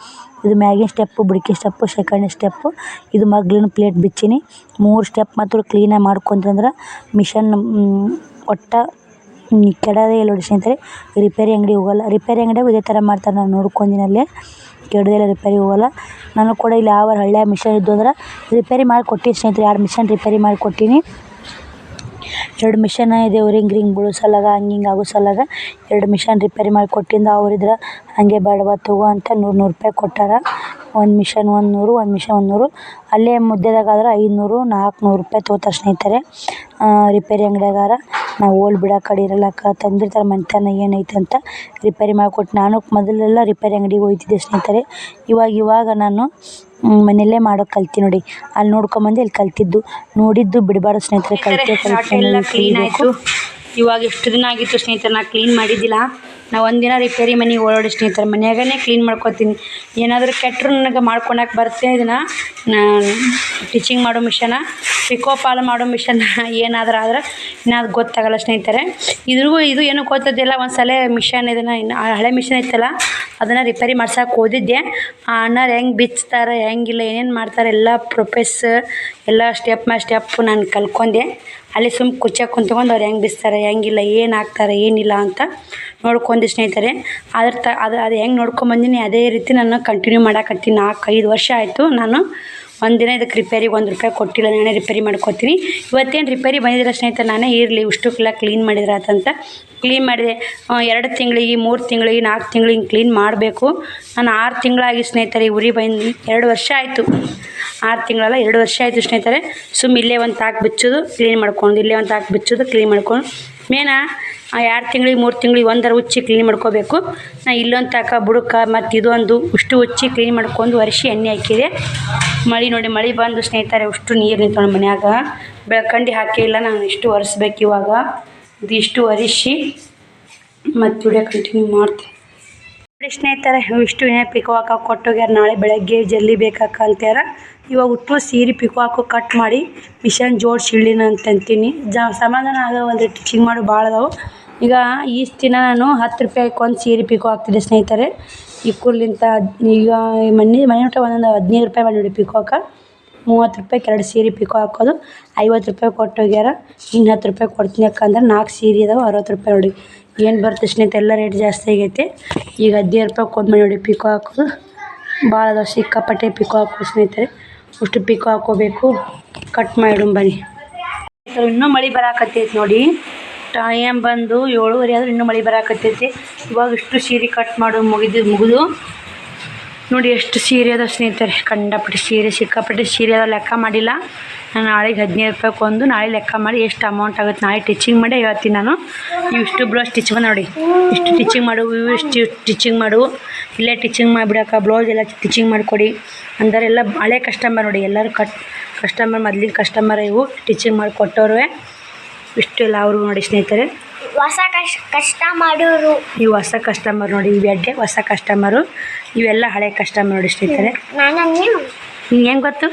ಇದು ಮ್ಯಾಗಿನ ಸ್ಟೆಪ್ಪು ಬುಡಕಿ ಸ್ಟೆಪ್ಪು ಸೆಕೆಂಡ್ ಸ್ಟೆಪ್ಪು. ಇದು ಮಗ್ಲಿನ ಪ್ಲೇಟ್ ಬಿಚ್ಚೀನಿ. 3 ಸ್ಟೆಪ್ ಮಾತ್ರ ಕ್ಲೀನಾಗಿ ಮಾಡ್ಕೊಂಡ್ರೆ ಮಿಷನ್ ಒಟ್ಟು ಕೆಡೋದೇ ಇಲ್ಲ ನೋಡಿ ಸ್ನೇಹಿತರೆ. ರಿಪೇರಿ ಅಂಗಡಿ ಹೋಗೋಲ್ಲ. ರಿಪೇರಿ ಅಂಗಡಿಯಾಗ ಇದೇ ಥರ ಮಾಡ್ತಾರೆ. ನಾನು ನೋಡ್ಕೊಂಡಿನಿ ಅಲ್ಲೇ ಕೆಡೋದೆಲ್ಲ ರಿಪೇರಿ ಹೋಗೋಲ್ಲ. ನಾನು ಕೂಡ ಇಲ್ಲಿ ಯಾವ ಹಳ್ಳಿಯ ಮಿಷನ್ ಇದ್ದು ಅಂದ್ರೆ ರಿಪೇರಿ ಮಾಡಿ ಕೊಟ್ಟಿನಿ ಸ್ನೇಹಿತರೆ. 2 ಮಿಷನ್ ರಿಪೇರಿ ಮಾಡಿ ಕೊಟ್ಟೀನಿ. 2 ಮಿಷನ್ ಇದೆ ರಿಂಗ್ ಬೀಳೋ ಸಲಾಗ ಹಿಂಗೆ ಆಗೋ ಸಲಾಗ 2 ಮಿಷನ್ ರಿಪೇರಿ ಮಾಡಿ ಕೊಟ್ಟಿಂದ ಅವರಿದ್ರೆ ಹಾಗೆ ಬೇಡವಾ ತಗೋ ಅಂತ 100 ರೂಪಾಯಿ ಕೊಟ್ಟಾರ. ಒಂದು ಮಿಷನ್ 100 ಒಂದು ಮಿಷನ್ 100. ಅಲ್ಲೇ ಮುದ್ದೆದಾಗಾದ್ರೆ 500-400 ರೂಪಾಯಿ ತೊಗೋತಾರೆ ಸ್ನೇಹಿತರೆ. ರಿಪೇರಿ ಅಂಗಡಿಯಾಗಾರ ನಾವು ಹೋಲ್ ಬಿಡೋ ಕಡೆ ಇರಲ್ಲಕ್ಕ ತಂದಿರ್ತಾರೆ ಮನೆತನ ಏನೈತೆ ಅಂತ ರಿಪೇರಿ ಮಾಡಿಕೊಟ್ಟು. ನಾನು ಮೊದಲೆಲ್ಲ ರಿಪೇರಿ ಅಂಗಡಿಗೆ ಹೋಗ್ತಿದ್ದೆ ಸ್ನೇಹಿತರೆ. ಇವಾಗ ನಾನು ಮನೆಯಲ್ಲೇ ಮಾಡೋಕೆ ಕಲ್ತೀನಿ ನೋಡಿ. ಅಲ್ಲಿ ನೋಡ್ಕೊಂಬಂದು ಇಲ್ಲಿ ಕಲ್ತಿದ್ದು ನೋಡಿದ್ದು ಬಿಡಬಾರ್ದು ಸ್ನೇಹಿತರೆ. ಎಲ್ಲ ಕ್ಲೀನ್ ಆಯಿತು. ಇವಾಗ ಎಷ್ಟು ದಿನ ಆಗಿತ್ತು ಸ್ನೇಹಿತರೆ ನಾ ಕ್ಲೀನ್ ಮಾಡಿದ್ದಿಲ್ಲ. ನಾವು ಒಂದಿನ ರಿಪೇರಿ ಮನೆಗೆ ಓಡಾಡಿ ಸ್ನೇಹಿತರೆ ಮನೆಯಾಗೇ ಕ್ಲೀನ್ ಮಾಡ್ಕೊತೀನಿ. ಏನಾದರೂ ಕೆಟ್ಟರು ನನಗೆ ಮಾಡ್ಕೊಳಕ್ಕೆ ಬರುತ್ತೆ. ಇದನ್ನು ಟೀಚಿಂಗ್ ಮಾಡೋ ಮಿಷನ ಪಿಕೋ ಪಾಲ್ ಮಾಡೋ ಮಿಷನ್ ಏನಾದರೂ ಆದ್ರೆ ಇನ್ನು ಗೊತ್ತಾಗಲ್ಲ ಸ್ನೇಹಿತರೆ. ಇದು ಏನೂ ಗೊತ್ತಿದ್ದಿಲ್ಲ. ಒಂದು ಸಲ ಮಿಷನ್ ಇದನ್ನು ಹಳೆ ಮಿಷನ್ ಇತ್ತಲ್ಲ ಅದನ್ನು ರಿಪೇರಿ ಮಾಡ್ಸೋಕೆ ಓದಿದ್ದೆ. ಆ ಅಣ್ಣರು ಹೆಂಗೆ ಬಿಚ್ತಾರೆ ಹೆಂಗಿಲ್ಲ ಏನೇನು ಮಾಡ್ತಾರೆ ಎಲ್ಲ ಪ್ರೊಸೆಸ್ ಎಲ್ಲ ಸ್ಟೆಪ್ ಬೈ ಸ್ಟೆಪ್ ನಾನು ಕಲ್ತ್ಕೊಂಡೆ. ಅಲ್ಲಿ ಕುತ್ಕೊಂಡು ಅವ್ರು ಹೆಂಗೆ ಬಿಚ್ತಾರೆ ಹೆಂಗಿಲ್ಲ ಏನು ಹಾಕ್ತಾರೆ ಏನಿಲ್ಲ ಅಂತ ನೋಡ್ಕೊಂಡೆ ಸ್ನೇಹಿತರೆ. ಅದು ಹೆಂಗೆ ನೋಡ್ಕೊಂಬಂದಿನಿ ಅದೇ ರೀತಿ ನಾನು ಕಂಟಿನ್ಯೂ ಮಾಡಾಕತ್ತೀನಿ. 4-5 ವರ್ಷ ಆಯಿತು. ನಾನು ಒಂದಿನ ಇದಕ್ಕೆ ರಿಪೇರಿಗೆ 1 ರೂಪಾಯಿ ಕೊಟ್ಟಿಲ್ಲ. ನಾನೇ ರಿಪೇರಿ ಮಾಡ್ಕೊತೀನಿ. ಇವತ್ತೇನು ರಿಪೇರಿ ಬಂದಿದ್ದಿಲ್ಲ ಸ್ನೇಹಿತರೆ. ನಾನೇ ಇರಲಿ ಇಷ್ಟಕ್ಕೆಲ್ಲ ಕ್ಲೀನ್ ಮಾಡಿದ್ರೆ ಆತಂತ ಕ್ಲೀನ್ ಮಾಡಿದೆ. 2 ತಿಂಗಳಿಗೆ 3 ತಿಂಗಳಿಗೆ 4 ತಿಂಗಳಿಗೆ ಹಿಂಗೆ ಕ್ಲೀನ್ ಮಾಡಬೇಕು. ನಾನು 6 ತಿಂಗಳಾಗಿ ಸ್ನೇಹಿತರೆ ಉರಿ ಬಂದು 2 ವರ್ಷ ಆಯಿತು. 6 ತಿಂಗಳಲ್ಲ 2 ವರ್ಷ ಆಯಿತು ಸ್ನೇಹಿತರೆ. ಇಲ್ಲೇ ಒಂದು ತಾಕು ಬಿಚ್ಚೋದು ಕ್ಲೀನ್ ಮಾಡ್ಕೊಂಡು ಇಲ್ಲೇ ಒಂದು ತಾಕು ಬಿಚ್ಚೋದು ಕ್ಲೀನ್ ಮಾಡ್ಕೊಂಡು ಮೇನ 2 ತಿಂಗಳಿಗೆ 3 ತಿಂಗಳಿಗೆ ಒಂದರ ಉಚ್ಚಿ ಕ್ಲೀನ್ ಮಾಡ್ಕೋಬೇಕು. ನಾ ಇಲ್ಲೊಂದು ತಕ ಬುಡಕ್ಕೆ ಮತ್ತು ಇದೊಂದು ಉಷ್ಟು ಉಚ್ಚಿ ಕ್ಲೀನ್ ಮಾಡ್ಕೊಂಡು ಒರೆಸಿ ಎಣ್ಣೆ ಹಾಕಿದೆ. ಮಳೆ ನೋಡಿ, ಮಳೆ ಬಂದು ಸ್ನೇಹಿತರೆ ಅಷ್ಟು ನೀರು ನಿಂತ್ಕೊಂಡು ಮನ್ಯಾಗ ಬೆಳ್ಕಂಡು ಹಾಕಿಲ್ಲ. ನಾನು ಇಷ್ಟು ಒರೆಸ್ಬೇಕು. ಇವಾಗ ಇದಿಷ್ಟು ಒರೆಸಿ ಮತ್ತು ವಿಡಿಯೋ ಕಂಟಿನ್ಯೂ ಮಾಡ್ತೀನಿ ನೋಡಿ ಸ್ನೇಹಿತರೆ. ಇಷ್ಟು ಏನೇ ಪಿಕೋ ಹಾಕೋ ಕೊಟ್ಟೋಗ್ಯಾರ. ನಾಳೆ ಬೆಳಗ್ಗೆ ಜಲ್ದಿ ಬೇಕಾಕ ಅಂತ್ಯಾರ. ಇವಾಗ ಉಟ್ಟು ಸೀರೆ ಪಿಕೋ ಹಾಕೋ ಕಟ್ ಮಾಡಿ ಮಿಷನ್ ಜೋಡಿಸಿ ಇಳ್ಳಿನ ಅಂತಂತೀನಿ. ಸಮಾಧಾನ ಆಗವಲ್ರಿ, ಟಿಚಿಂಗ್ ಮಾಡು ಭಾಳ ಅದಾವು. ಈಗ ಈಷ್ಟು ದಿನ ನಾನು 10 ರೂಪಾಯಿಗೆ ಒಂದು ಸೀರೆ ಪಿಕೋ ಹಾಕ್ತಿದ್ದೆ ಸ್ನೇಹಿತರೆ. ಈ ಕೂರ್ಲಿಂತ ಈಗ ಮನೆ ಊಟ ಒಂದೊಂದು 15 ರೂಪಾಯಿ ಮಾಡಿ ನೋಡಿ ಪಿಕೋ ಹಾಕ. 30 ರೂಪಾಯಿಗೆ 2 ಸೀರೆ ಪಿಕೋ ಹಾಕೋದು. 50 ರೂಪಾಯಿ ಕೊಟ್ಟೋಗ್ಯಾರ. ಇನ್ನು 10 ರೂಪಾಯಿ ಕೊಡ್ತೀನಿ ಯಾಕಂದ್ರೆ 4 ಸೀರೆ ಇದಾವೆ 60 ರೂಪಾಯಿ ನೋಡಿ. ಏನು ಬರುತ್ತೆ ಸ್ನೇಹಿತರೆ, ಎಲ್ಲ ರೇಟ್ ಜಾಸ್ತಿ ಆಗೈತೆ. ಈಗ 15 ರೂಪಾಯಿ ಕೊಂದು ನೋಡಿ ಪಿಕೋ ಹಾಕೋದು. ಭಾಳ ಅದಾವೆ ಸಿಕ್ಕಾಪಟ್ಟೆ ಪಿಕೋ ಹಾಕೋ ಸ್ನೇಹಿತರೆ. ಅಷ್ಟು ಪಿಕೋ ಹಾಕೋಬೇಕು. ಕಟ್ ಮಾಡಿ ಬನ್ನಿ. ಇನ್ನೂ ಮಳೆ ಬರಾಕತ್ತೈತಿ ನೋಡಿ. ಟೈಮ್ ಬಂದು 7:30 ಆದರೂ ಇನ್ನೂ ಮಳೆ ಬರಾಕತ್ತೈತಿ. ಇವಾಗ ಇಷ್ಟು ಸೀರೆ ಕಟ್ ಮಾಡೋದು ಮುಗಿದು ನೋಡಿ ಎಷ್ಟು ಸೀರೆ ಅದಾವೆ ಸ್ನೇಹಿತರೆ. ಕಂಡಪಟ್ಟೆ ಸೀರೆ, ಸಿಕ್ಕಾಪಟ್ಟೆ ಸೀರೆ ಅದಾವೆ. ಲೆಕ್ಕ ಮಾಡಿಲ್ಲ ನಾನು. ನಾಳೆಗೆ 15 ರೂಪಾಯಿ ಕೊಂದು ನಾಳೆ ಲೆಕ್ಕ ಮಾಡಿ ಎಷ್ಟು ಅಮೌಂಟ್ ಆಗುತ್ತೆ ನಾಳೆ ಟಿಚಿಂಗ್ ಮಾಡಿ ಹೇಳ್ತೀನಿ ನಾನು. ಇಷ್ಟು ಬ್ಲೌಸ್ ಸ್ಟಿಚ್ ಮಾಡಿ ನೋಡಿ. ಇಷ್ಟು ಟಿಚಿಂಗ್ ಮಾಡು, ಇಷ್ಟು ಟಿಚಿಂಗ್ ಮಾಡು, ಇಲ್ಲೇ ಟಿಚಿಂಗ್ ಮಾಡಿಬಿಡಕ್ಕ. ಬ್ಲೌಸ್ ಎಲ್ಲ ಟಿಚಿಂಗ್ ಮಾಡಿಕೊಡಿ ಅಂದರೆ ಎಲ್ಲ ಹಳೆ ಕಸ್ಟಮರ್ ನೋಡಿ. ಎಲ್ಲರೂ ಕಸ್ಟಮರ್ ಮೊದಲಿನ ಕಸ್ಟಮರ್ ಇವು ಟಿಚಿಂಗ್ ಮಾಡಿ ಕೊಟ್ಟವ್ರೆ. ಇಷ್ಟೆಲ್ಲ ಅವರು ನೋಡಿ ಸ್ನೇಹಿತರೆ. ಹೊಸ ಕಷ್ಟ ಮಾಡೋರು ಇವು ಹೊಸ ಕಸ್ಟಮರ್ ನೋಡಿ. ಇವೆಡ್ಡೆ ಹೊಸ ಕಸ್ಟಮರು, ಇವೆಲ್ಲ ಹಳೆ ಕಸ್ಟಮರ್ ನೋಡಿ ಸ್ನೇಹಿತರೆ. ನಿಂಗೆ ಹೆಂಗೆ ಗೊತ್ತು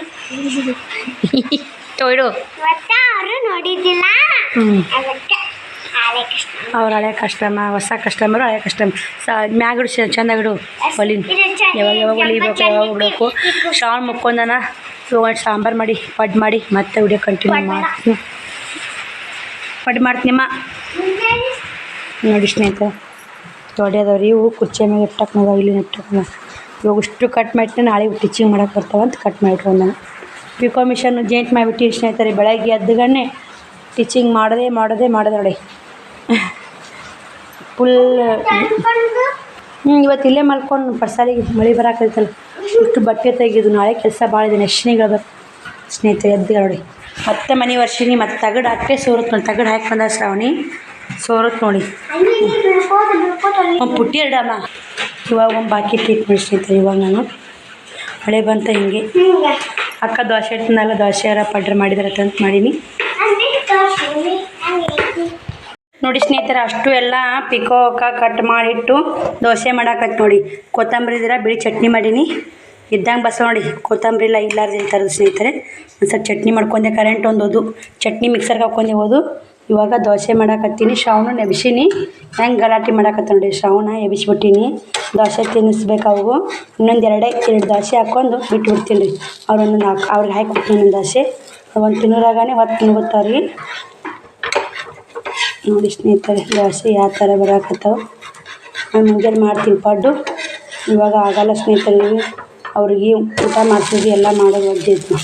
ತೊಯ್ಡು ಅವರು ನೋಡಿದ್ದಿಲ್ಲ. ಅವ್ರು ಹಳೆ ಕಸ್ಟಮರ್, ಹೊಸ ಕಸ್ಟಮರು, ಹಳೆ ಕಸ್ಟಮರ್. ಮ್ಯಾಗಿಡು ಚೆಂದಾಗಿಡು ಹೊಲಿನ. ಯಾವಾಗ ಹೊಲಿಬೇಕು, ಯಾವಾಗ ಬಿಡಬೇಕು. ಶ್ರಾವಣ ಮುಕ್ಕೊಂದನ ಇವಾಗ ಸಾಂಬಾರು ಮಾಡಿ ಪಡ್ ಮಾಡಿ ಮತ್ತೆ ವಿಡಿಯೋ ಕಂಟಿನ್ಯೂ ಮಾಡ್ತೀನಿ. ಪಡ್ ಮಾಡ್ತೀನಿಮ್ಮ ನೋಡಿ ಸ್ನೇಹಿತರೆ. ತೊಡೆದವ್ರಿ ಇವು ಕುರ್ಚಿ ಮ್ಯಾಗ ಇಟ್ಟಕ್ಕೆ ಇಲ್ಲಿ ಇಟ್ಟಕ್ಕೆ ಇವಾಗ ಇಷ್ಟು ಕಟ್ ಮಾಡ್ತೀನಿ. ನಾಳೆ ಟಿಚಿಂಗ್ ಮಾಡೋಕೆ ಬರ್ತಾವಂತ ಕಟ್ ಮಾಡಿಟ್ರು ನಾನು. ಪಿಕೋ ಮಿಷನ್ ಜೇಂಟ್ ಮಾಡಿಬಿಟ್ಟು ಸ್ನೇಹಿತರೆ. ಬೆಳಗ್ಗೆ ಎದ್ದುಗಣ್ಣೆ ಟಿಚಿಂಗ್ ಮಾಡೋದೇ ನೋಡಿ ಫುಲ್. ಇವತ್ತು ಇಲ್ಲೇ ಮಲ್ಕೊಂಡು ಪರ್ಸಾಲಿಗೆ ಮಳೆ ಬರಾಕೈತಲ್ಲ ಇಷ್ಟು ಬಟ್ಟೆ ತೆಗೆದು ನಾಳೆ ಕೆಲಸ ಭಾಳ ಇದೆ. ನೆಶ್ನಿಗಳು ಬರ್ ಸ್ನೇಹಿತರೆ. ಎದ್ದು ನೋಡಿ ಮತ್ತೆ ಮನೆ ವರ್ಷಿನಿ ಮತ್ತೆ ತಗಡು ಹಾಕಿ ಸೋರತ್ ನೋಡಿ. ತಗಡು ಹಾಕಿ ಬಂದ ಶ್ರಾವಣಿ ಸೋರತ್ ನೋಡಿ. ಒಂದು ಪುಟ್ಟಿ ಎರಡಮ್ಮ. ಇವಾಗ ಒಂದು ಬಾಕಿ ಟೀಕ್ ಮಾಡಿ ಸ್ನೇಹಿತರೆ. ಇವಾಗ ನಾನು ಮಳೆ ಬಂತ ಹಿಂಗೆ ಅಕ್ಕ ದೋಸೆ ಇಡ್ತೀನಲ್ಲ, ದೋಸೆಯಾರ ಪಡ್ರೆ ಮಾಡಿದಾರತ್ತ ಅಂತ ಮಾಡೀನಿ ನೋಡಿ ಸ್ನೇಹಿತರೆ. ಅಷ್ಟು ಎಲ್ಲ ಪಿಕೋಕ ಕಟ್ ಮಾಡಿಟ್ಟು ದೋಸೆ ಮಾಡಾಕತ್ತು ನೋಡಿ. ಕೊತ್ತಂಬರಿ ಇದ್ರೆ ಬಿಳಿ ಚಟ್ನಿ ಮಾಡೀನಿ. ಇದ್ದಂಗೆ ಬಸ ನೋಡಿ. ಕೊತ್ತಂಬರಿ ಇಲ್ಲ ಇಲ್ಲಾರ್ದು ಥರದ್ದು ಸ್ನೇಹಿತರೆ. ಒಂದು ಸ್ವಲ್ಪ ಚಟ್ನಿ ಮಾಡ್ಕೊಂಡೆ. ಕರೆಂಟ್ ಒಂದು ಹೋದು ಚಟ್ನಿ ಮಿಕ್ಸರ್ಗೆ ಹಾಕ್ಕೊಂಡೆ ಹೋದು. ಇವಾಗ ದೋಸೆ ಮಾಡಾಕತ್ತೀನಿ. ಶ್ರಾವಣ ಎಬ್ಸಿನಿ. ಹೆಂಗೆ ಗಲಾಟೆ ಮಾಡಾಕತ್ತ ನೋಡಿ. ಶ್ರಾವಣ ಎಬ್ಬಿಸ್ಬಿಟ್ಟಿನಿ. ದೋಸೆ ತಿನ್ನಿಸ್ಬೇಕು ಅವು. ಇನ್ನೊಂದು 2 ದೋಸೆ ಹಾಕ್ಕೊಂಡು ಬಿಟ್ಬಿಡ್ತೀನಿ ರೀ. ಅವ್ರಿಗೆ ಹಾಕಿ ಇನ್ನೊಂದು ದೋಸೆ ಒಂದು ತಿನ್ನೋರಾಗೇ ಹೊತ್ತು ತಿನ್ನುತ್ತಾರೆ ನೋಡಿ ಸ್ನೇಹಿತರೆ. ದೋಸೆ ಯಾವ ಥರ ಬರಾಕತ್ತಾವ. ನಾನು ಮುಂಜಾನೆ ಮಾಡ್ತೀನಿ ಪಡ್ಡು. ಇವಾಗ ಆಗಲ್ಲ ಸ್ನೇಹಿತರೆ. ಅವ್ರಿಗೆ ಊಟ ಮಾಡ್ತಿದ್ವಿ ಎಲ್ಲ ಮಾಡೋದು ಒಜ್ಜೈತಿ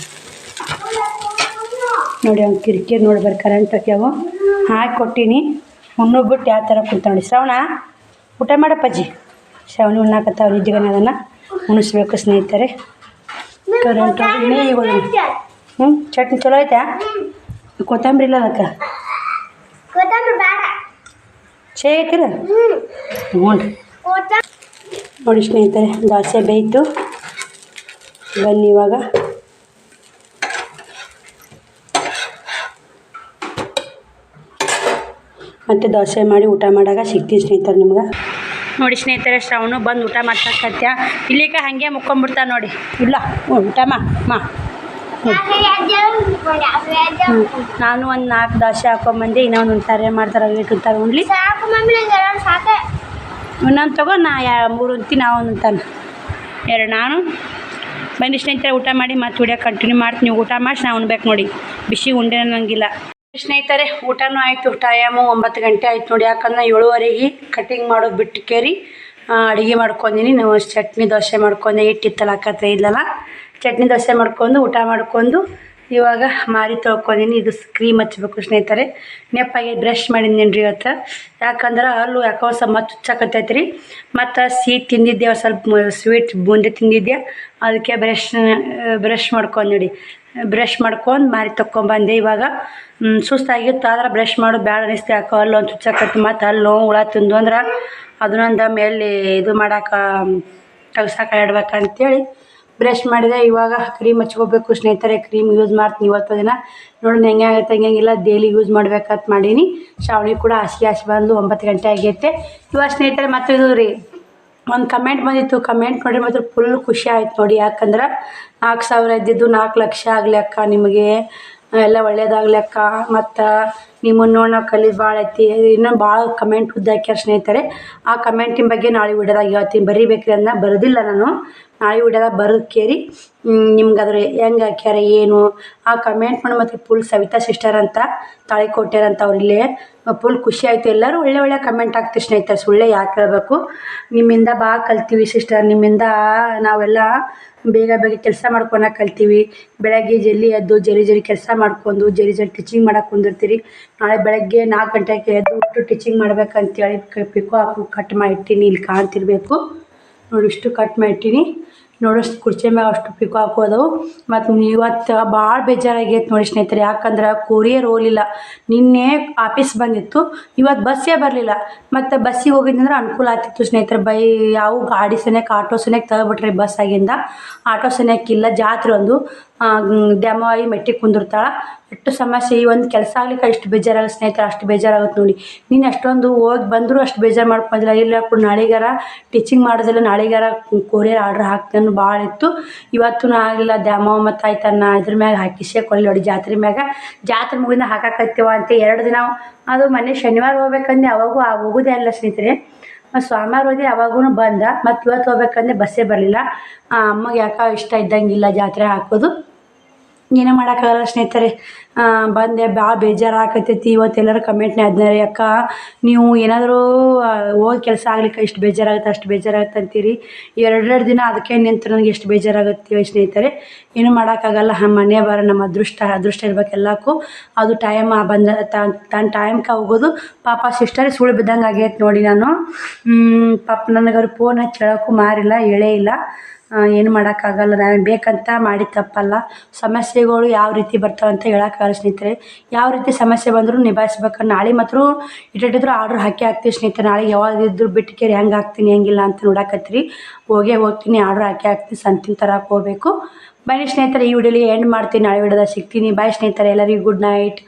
ನೋಡಿ. ಅವ್ನು ಕಿರಿಕಿರಿ ನೋಡ್ಬಾರ್ದು. ಕರೆಂಟ್ ಹಾಕ್ಯಾವು ಹಾಕಿ ಕೊಟ್ಟೀನಿ. ಉಣ್ಣೋಗ್ಬಿಟ್ಟು ಯಾವ ಥರ ಕುಂತ ನೋಡಿ. ಶ್ರಾವಣ ಊಟ ಮಾಡಪ್ಪಜ್ಜಿ. ಶ್ರಾವಣಿ ಉಣ್ಣಾಕತ್ತಾವ. ನಿದ್ದಿಗನ ಅದನ್ನು ಉಣಿಸ್ಬೇಕು ಸ್ನೇಹಿತರೆ. ಕರೆಂಟ್ ಚಟ್ನಿ ಚಲೋ ಐತಾ? ಕೊತ್ತಂಬರಿ ಇಲ್ಲ ಅದಕ್ಕೆ ಛೇ ಐತಿರ ಹ್ಞೂ ರೀ ನೋಡಿ ಸ್ನೇಹಿತರೆ. ದೋಸೆ ಬೇಯ್ತು. ಬನ್ನಿ ಇವಾಗ ಮತ್ತು ದೋಸೆ ಮಾಡಿ ಊಟ ಮಾಡಾಗ ಸಿಗ್ತೀವಿ ಸ್ನೇಹಿತರೆ ನಿಮ್ಗೆ ನೋಡಿ ಸ್ನೇಹಿತರೆ. ಶ್ರಾವಣ ಬಂದು ಊಟ ಮಾಡ್ಸಕತ್ಯ. ಇಲ್ಲಿಕ ಹಾಗೆ ಮುಕ್ಕೊಂಬಿಡ್ತಾನೆ ನೋಡಿ. ಇಲ್ಲ ಊಟ ನಾನು ಒಂದು 4 ದೋಸೆ ಹಾಕೊಂಬಂದೆ. ಇನ್ನೊಂದು ಉಣ್ತಾರೆ ಮಾಡ್ತಾರೆ. ಏಟು ಉಣ್ತಾರೆ ಉಣ್ಲಿ. ಇನ್ನೊಂದು ತಗೋ. ನಾ 3 ಉಣ್ತೀನಿ. ನಾವು ಒಂದು ಉಣ್ತಾನೆ 2 ನಾನು. ಬನ್ನಿ ಸ್ನೇಹಿತರೆ ಊಟ ಮಾಡಿ ಮತ್ತೆ ವಿಡಿಯೋ ಕಂಟಿನ್ಯೂ ಮಾಡ್ತೀನಿ. ಊಟ ಮಾಡಿ ನಾವು ಉಣ್ಬೇಕು ನೋಡಿ. ಬಿಸಿ ಉಂಡೆ ಅನ್ನೋಂಗಿಲ್ಲ ಸ್ನೇಹಿತರೆ. ಊಟನೂ ಆಯಿತು. ಟೈಮು 9 ಗಂಟೆ ಆಯ್ತು ನೋಡಿ. ಯಾಕಂದ್ರೆ 7:30 ಕಟಿಂಗ್ ಮಾಡೋದು ಬಿಟ್ಟು ಕೇರಿ ಅಡುಗೆ ಮಾಡ್ಕೊಂಡೀನಿ. ನಾವು ಚಟ್ನಿ ದೋಸೆ ಮಾಡ್ಕೊಂಡೆ. ಹಿಟ್ಟಿತ್ತಲ್ಲ ಹಾಕತ್ತೆ ಇಲ್ಲಲ್ಲ. ಚಟ್ನಿ ದೋಸೆ ಮಾಡ್ಕೊಂಡು ಊಟ ಮಾಡ್ಕೊಂಡು ಇವಾಗ ಮಾರಿ ತೊಳ್ಕೊಂಡೀನಿ. ಇದು ಕ್ರೀಮ್ ಹಚ್ಬೇಕು ಸ್ನೇಹಿತರೆ. ನೆಪ್ಪಾಗಿ ಬ್ರಷ್ ಮಾಡಿದ್ದೀನಿ ರೀ ಇವತ್ತು. ಯಾಕಂದ್ರೆ ಹಲ್ಲು ಯಾಕೋ ಸ್ವಲ್ಪ ಮತ್ತೆ ಹುಚ್ಚಾಕತ್ತೈತೆ ರೀ. ಮತ್ತು ಸಿಹಿ ತಿಂದಿದ್ದೆ, ಸ್ವಲ್ಪ ಸ್ವೀಟ್ ಬೂಂದಿ ತಿಂದಿದ್ದೆ. ಅದಕ್ಕೆ ಬ್ರಷ್ ಮಾಡ್ಕೊಂಡು ನೋಡಿ. ಬ್ರಷ್ ಮಾಡ್ಕೊಂಡು ಮಾರಿ ತೊಗೊಂಬಂದೆ. ಇವಾಗ ಸುಸ್ತಾಗಿತ್ತು ಆದ್ರೆ ಬ್ರಷ್ ಮಾಡೋದು ಬ್ಯಾಡ ಅನಿಸ್ತು. ಯಾಕೋ ಹಲ್ಲು ಒಂದು ಚುಚ್ಚಾಕತ್ತಿ ಮತ್ತು ಹಲ್ಲು ಹುಳ ತಿಂದು ಅಂದ್ರೆ ಅದನ್ನೊಂದು ಮೇಲೆ ಇದು ಮಾಡೋಕೆ ತೆಗ್ಸಕ್ಕೆ ಇಡ್ಬೇಕಂತೇಳಿ ಬ್ರಷ್ ಮಾಡಿದೆ. ಇವಾಗ ಕ್ರೀಮ್ ಹಚ್ಕೋಬೇಕು ಸ್ನೇಹಿತರೆ. ಕ್ರೀಮ್ ಯೂಸ್ ಮಾಡ್ತೀನಿ ಇವತ್ತು ದಿನ. ನೋಡಿ ಹೆಂಗೆ ಆಗುತ್ತೆ ಹಂಗಿಲ್ಲ, ಡೈಲಿ ಯೂಸ್ ಮಾಡ್ಬೇಕಂತ ಮಾಡೀನಿ. ಶ್ರಾವಣಿ ಕೂಡ ಹಸಿ ಬಂದು 9 ಗಂಟೆ ಆಗೈತೆ. ಇವಾಗ ಸ್ನೇಹಿತರೆ ಮತ್ತು ಇದು ರೀ ಒಂದು ಕಮೆಂಟ್ ಬಂದಿತ್ತು. ಕಮೆಂಟ್ ನೋಡಿ ಮಾತ್ರ ಫುಲ್ ಖುಷಿ ಆಯ್ತು ನೋಡಿ. ಯಾಕಂದ್ರೆ 4,000 ಇದ್ದಿದ್ದು 4 ಲಕ್ಷ ಆಗ್ಲಿಕ್ಕ, ನಿಮಗೆ ಎಲ್ಲ ಒಳ್ಳೇದಾಗ್ಲಿಕ್ಕ, ಮತ್ತು ನಿಮ್ಮನ್ನು ನೋಡಿ ನಾವು ಕಲಿದು ಭಾಳ ಐತಿ. ಇನ್ನೂ ಭಾಳ ಕಮೆಂಟ್ ಉದ್ದಾಕ್ಯಾರ ಸ್ನೇಹಿತರೆ. ಆ ಕಮೆಂಟಿನ ಬಗ್ಗೆ ನಾಳೆ ವಿಡಿಯೋದಾಗ ಹೇಳ್ತೀನಿ. ಬರೀಬೇಕ್ರಿ ಅದನ್ನ ಬರೋದಿಲ್ಲ ನಾನು. ನಾಳೆ ವಿಡಿಯೋದಾಗ ಬರೋದು ಕೇರಿ ನಿಮ್ಗೆ ಅದ್ರ ಹೆಂಗೆ ಹಾಕ್ಯಾರ ಏನು ಆ ಕಮೆಂಟ್ ಮಾಡಿ. ಮತ್ತು ಫುಲ್ ಸವಿತಾ ಸಿಸ್ಟರ್ ಅಂತ ತಾಳಿಕೋಟೆರಂತ ಅವ್ರು ಇಲ್ಲೇ ಫುಲ್ ಖುಷಿ ಆಯಿತು. ಎಲ್ಲರೂ ಒಳ್ಳೆ ಕಮೆಂಟ್ ಹಾಕ್ತೀವಿ ಸ್ನೇಹಿತರೆ. ಸುಳ್ಳೆ ಯಾಕೆ ಹೇಳಬೇಕು. ನಿಮ್ಮಿಂದ ಭಾಳ ಕಲ್ತೀವಿ ಸಿಸ್ಟರ್. ನಿಮ್ಮಿಂದ ನಾವೆಲ್ಲ ಬೇಗ ಕೆಲಸ ಮಾಡ್ಕೊಳಕ್ಕೆ ಕಲ್ತೀವಿ. ಬೆಳಗ್ಗೆ ಜಲ್ದಿ ಎದ್ದು ಜರಿ ಕೆಲಸ ಮಾಡ್ಕೊಂಡು ಜರಿ ಟೀಚಿಂಗ್ ಮಾಡಕ್ಕೆ ಕುಂದಿರ್ತೀರಿ. ನಾಳೆ ಬೆಳಗ್ಗೆ 4 ಗಂಟೆಗೆ ಎದ್ದು ಟೀಚಿಂಗ್ ಮಾಡ್ಬೇಕಂತೇಳಿ ಪಿಕೋ ಹಾಕು ಕಟ್ ಮಾಡಿಟ್ಟಿನಿ. ಇಲ್ಲಿ ಕಾಣ್ತಿರ್ಬೇಕು ನೋಡಿ, ಇಷ್ಟು ಕಟ್ ಮಾಡಿಟ್ಟಿನಿ ನೋಡಿ. ಕುರ್ಚಿ ಮ್ಯಾಗ ಅಷ್ಟು ಪಿಕೋ ಹಾಕೋದವು. ಮತ್ತು ಇವತ್ತು ಭಾಳ ಬೇಜಾರಾಗೈತೆ ನೋಡಿ ಸ್ನೇಹಿತರೆ. ಯಾಕಂದ್ರೆ ಕೊರಿಯರ್ ಹೋಗಲಿಲ್ಲ. ನಿನ್ನೆ ಆಫೀಸ್ ಬಂದಿತ್ತು, ಇವತ್ತು ಬಸ್ಸೇ ಬರಲಿಲ್ಲ. ಮತ್ತು ಬಸ್ಸಿಗೆ ಹೋಗಿದ್ದಂದ್ರೆ ಅನುಕೂಲ ಆಗ್ತಿತ್ತು ಸ್ನೇಹಿತರೆ. ಯಾವ ಗಾಡಿ ಸನೇಕ ಆಟೋ ಸನೇಕ ತಗೊಬಿಟ್ರಿ ಬಸ್ ಆಗಿಂದ. ಆಟೋ ಸನೇಕಿಲ್ಲ. ಜಾತ್ರೆ ಒಂದು ಡ್ಯಾಮೋ ಆಗಿ ಮೆಟ್ಟಿಗೆ ಕುಂದಿರ್ತಾಳೆ. ಎಷ್ಟು ಸಮಸ್ಯೆ. ಈ ಒಂದು ಕೆಲಸ ಆಗ್ಲಿಕ್ಕೆ ಎಷ್ಟು ಬೇಜಾರಾಗುತ್ತೆ ಸ್ನೇಹಿತರೆ. ಅಷ್ಟು ಬೇಜಾರಾಗುತ್ತೆ ನೋಡಿ. ನೀನು ಅಷ್ಟೊಂದು ಹೋಗಿ ಬಂದರೂ ಅಷ್ಟು ಬೇಜಾರು ಮಾಡ್ಕೊಂಡಿಲ್ಲ. ಇಲ್ಲ ನಾಳೆಗಾರ ಟೀಚಿಂಗ್ ಮಾಡೋದಿಲ್ಲ, ನಾಳೆಗಾರ ಕೊರಿಯರ್ ಆರ್ಡ್ರ್ ಹಾಕ್ತೇನೆ ಭಾಳ ಇತ್ತು. ಇವತ್ತು ಆಗಿಲ್ಲ. ದ್ಯಾಮೋ ಮತ್ತು ಆಯ್ತನ್ನ ಇದ್ರ ಮ್ಯಾಗ ಹಾಕಿಸೇ ಕೊಲ್ಲಿ ನೋಡಿ. ಜಾತ್ರೆ ಮ್ಯಾಗ ಜಾತ್ರೆ ಮುಗಿದ ಹಾಕಾಕತ್ತೀವ ಅಂತ 2 ದಿನ. ಅದು ಮೊನ್ನೆ ಶನಿವಾರ ಹೋಗ್ಬೇಕಂದ್ರೆ ಅವಾಗೂ ಹೋಗೋದೇ ಇಲ್ಲ ಸ್ನೇಹಿತರೆ. ಮತ್ತು ಸೋಮವಾರ ಹೋಗಿ ಅವಾಗೂ ಬಂದ. ಮತ್ತು ಇವತ್ತು ಹೋಗ್ಬೇಕಂದ್ರೆ ಬಸ್ಸೇ ಬರಲಿಲ್ಲ. ಅಮ್ಮಗೆ ಯಾಕೆ ಇಷ್ಟ ಇದ್ದಂಗಿಲ್ಲ ಜಾತ್ರೆ ಹಾಕೋದು. ಏನೂ ಮಾಡೋಕ್ಕಾಗಲ್ಲ ಸ್ನೇಹಿತರೆ. ಬಂದೆ ಭಾಳ ಬೇಜಾರು ಆಕತ್ತೈತಿ. ಇವತ್ತು ಎಲ್ಲರೂ ಕಮೆಂಟ್ನೇ ಅದನ್ನೇ, ಅಕ್ಕ ನೀವು ಏನಾದರೂ ಹೋಗಿ ಕೆಲಸ ಆಗ್ಲಿಕ್ಕೆ ಇಷ್ಟು ಬೇಜಾರಾಗುತ್ತೆ ಅಷ್ಟು ಬೇಜಾರಾಗುತ್ತೆ ಅಂತೀರಿ. 2 ದಿನ ಅದಕ್ಕೆ ನಿಂತು ನನಗೆ ಎಷ್ಟು ಬೇಜಾರಾಗುತ್ತೆ ಸ್ನೇಹಿತರೆ. ಏನೂ ಮಾಡೋಕ್ಕಾಗಲ್ಲ. ಮನೆ ಬರೋ ನಮ್ಮ ಅದೃಷ್ಟ ಇರ್ಬೇಕು ಎಲ್ಲಕ್ಕೂ. ಅದು ಟೈಮ್ ಬಂದ ತನ್ನ ಟೈಮ್ಗೆ ಹೋಗೋದು. ಪಾಪ ಸಿಸ್ಟರ್ ಸುಳ್ಳು ಬಿದ್ದಂಗೆ ಆಗೈತೆ ನೋಡಿ. ನಾನು ಪಾಪ ನನಗವ್ರು ಫೋನ್ ಹಚ್ಚಿ ಹೇಳೋಕ್ಕೂ ಮಾರಿಲ್ಲ, ಹೇಳೇ ಇಲ್ಲ. ಏನು ಮಾಡೋಕ್ಕಾಗಲ್ಲ. ನಾನು ಬೇಕಂತ ಮಾಡಿ ತಪ್ಪಲ್ಲ. ಸಮಸ್ಯೆಗಳು ಯಾವ ರೀತಿ ಬರ್ತಾವೆ ಅಂತ ಹೇಳೋಕ್ಕಾಗಲ್ಲ ಸ್ನೇಹಿತರೆ. ಯಾವ ರೀತಿ ಸಮಸ್ಯೆ ಬಂದರೂ ನಿಭಾಯಿಸ್ಬೇಕು. ನಾಳೆ ಮಾತ್ರ ಇಟ್ಟಿದ್ರು ಆರ್ಡ್ರ್ ಹಾಕ್ತೀವಿ ಸ್ನೇಹಿತರೆ. ನಾಳೆ ಯಾವಾಗಿದ್ರು ಬಿಟ್ಟು ಹೆಂಗೆ ಹಾಕ್ತೀನಿ ಹೆಂಗಿಲ್ಲ ಅಂತ ನೋಡಕತ್ತೀರಿ. ಹೋಗ್ತೀನಿ ಆರ್ಡ್ರ್ ಹಾಕ್ತೀನಿ. ಸಂತಿನ ತರಕ್ಕೆ ಹೋಗಬೇಕು. ಬನ್ನಿ ಸ್ನೇಹಿತರೆ, ಈ ವಿಡಿಯೋಲಿ ಎಂಡ್ ಮಾಡ್ತೀನಿ. ನಾಳೆ ವಿಡಿಯೋದಾಗ ಸಿಗ್ತೀನಿ. ಬಾಯ್ ಸ್ನೇಹಿತರೆ, ಎಲ್ಲರಿಗೂ ಗುಡ್ ನೈಟ್.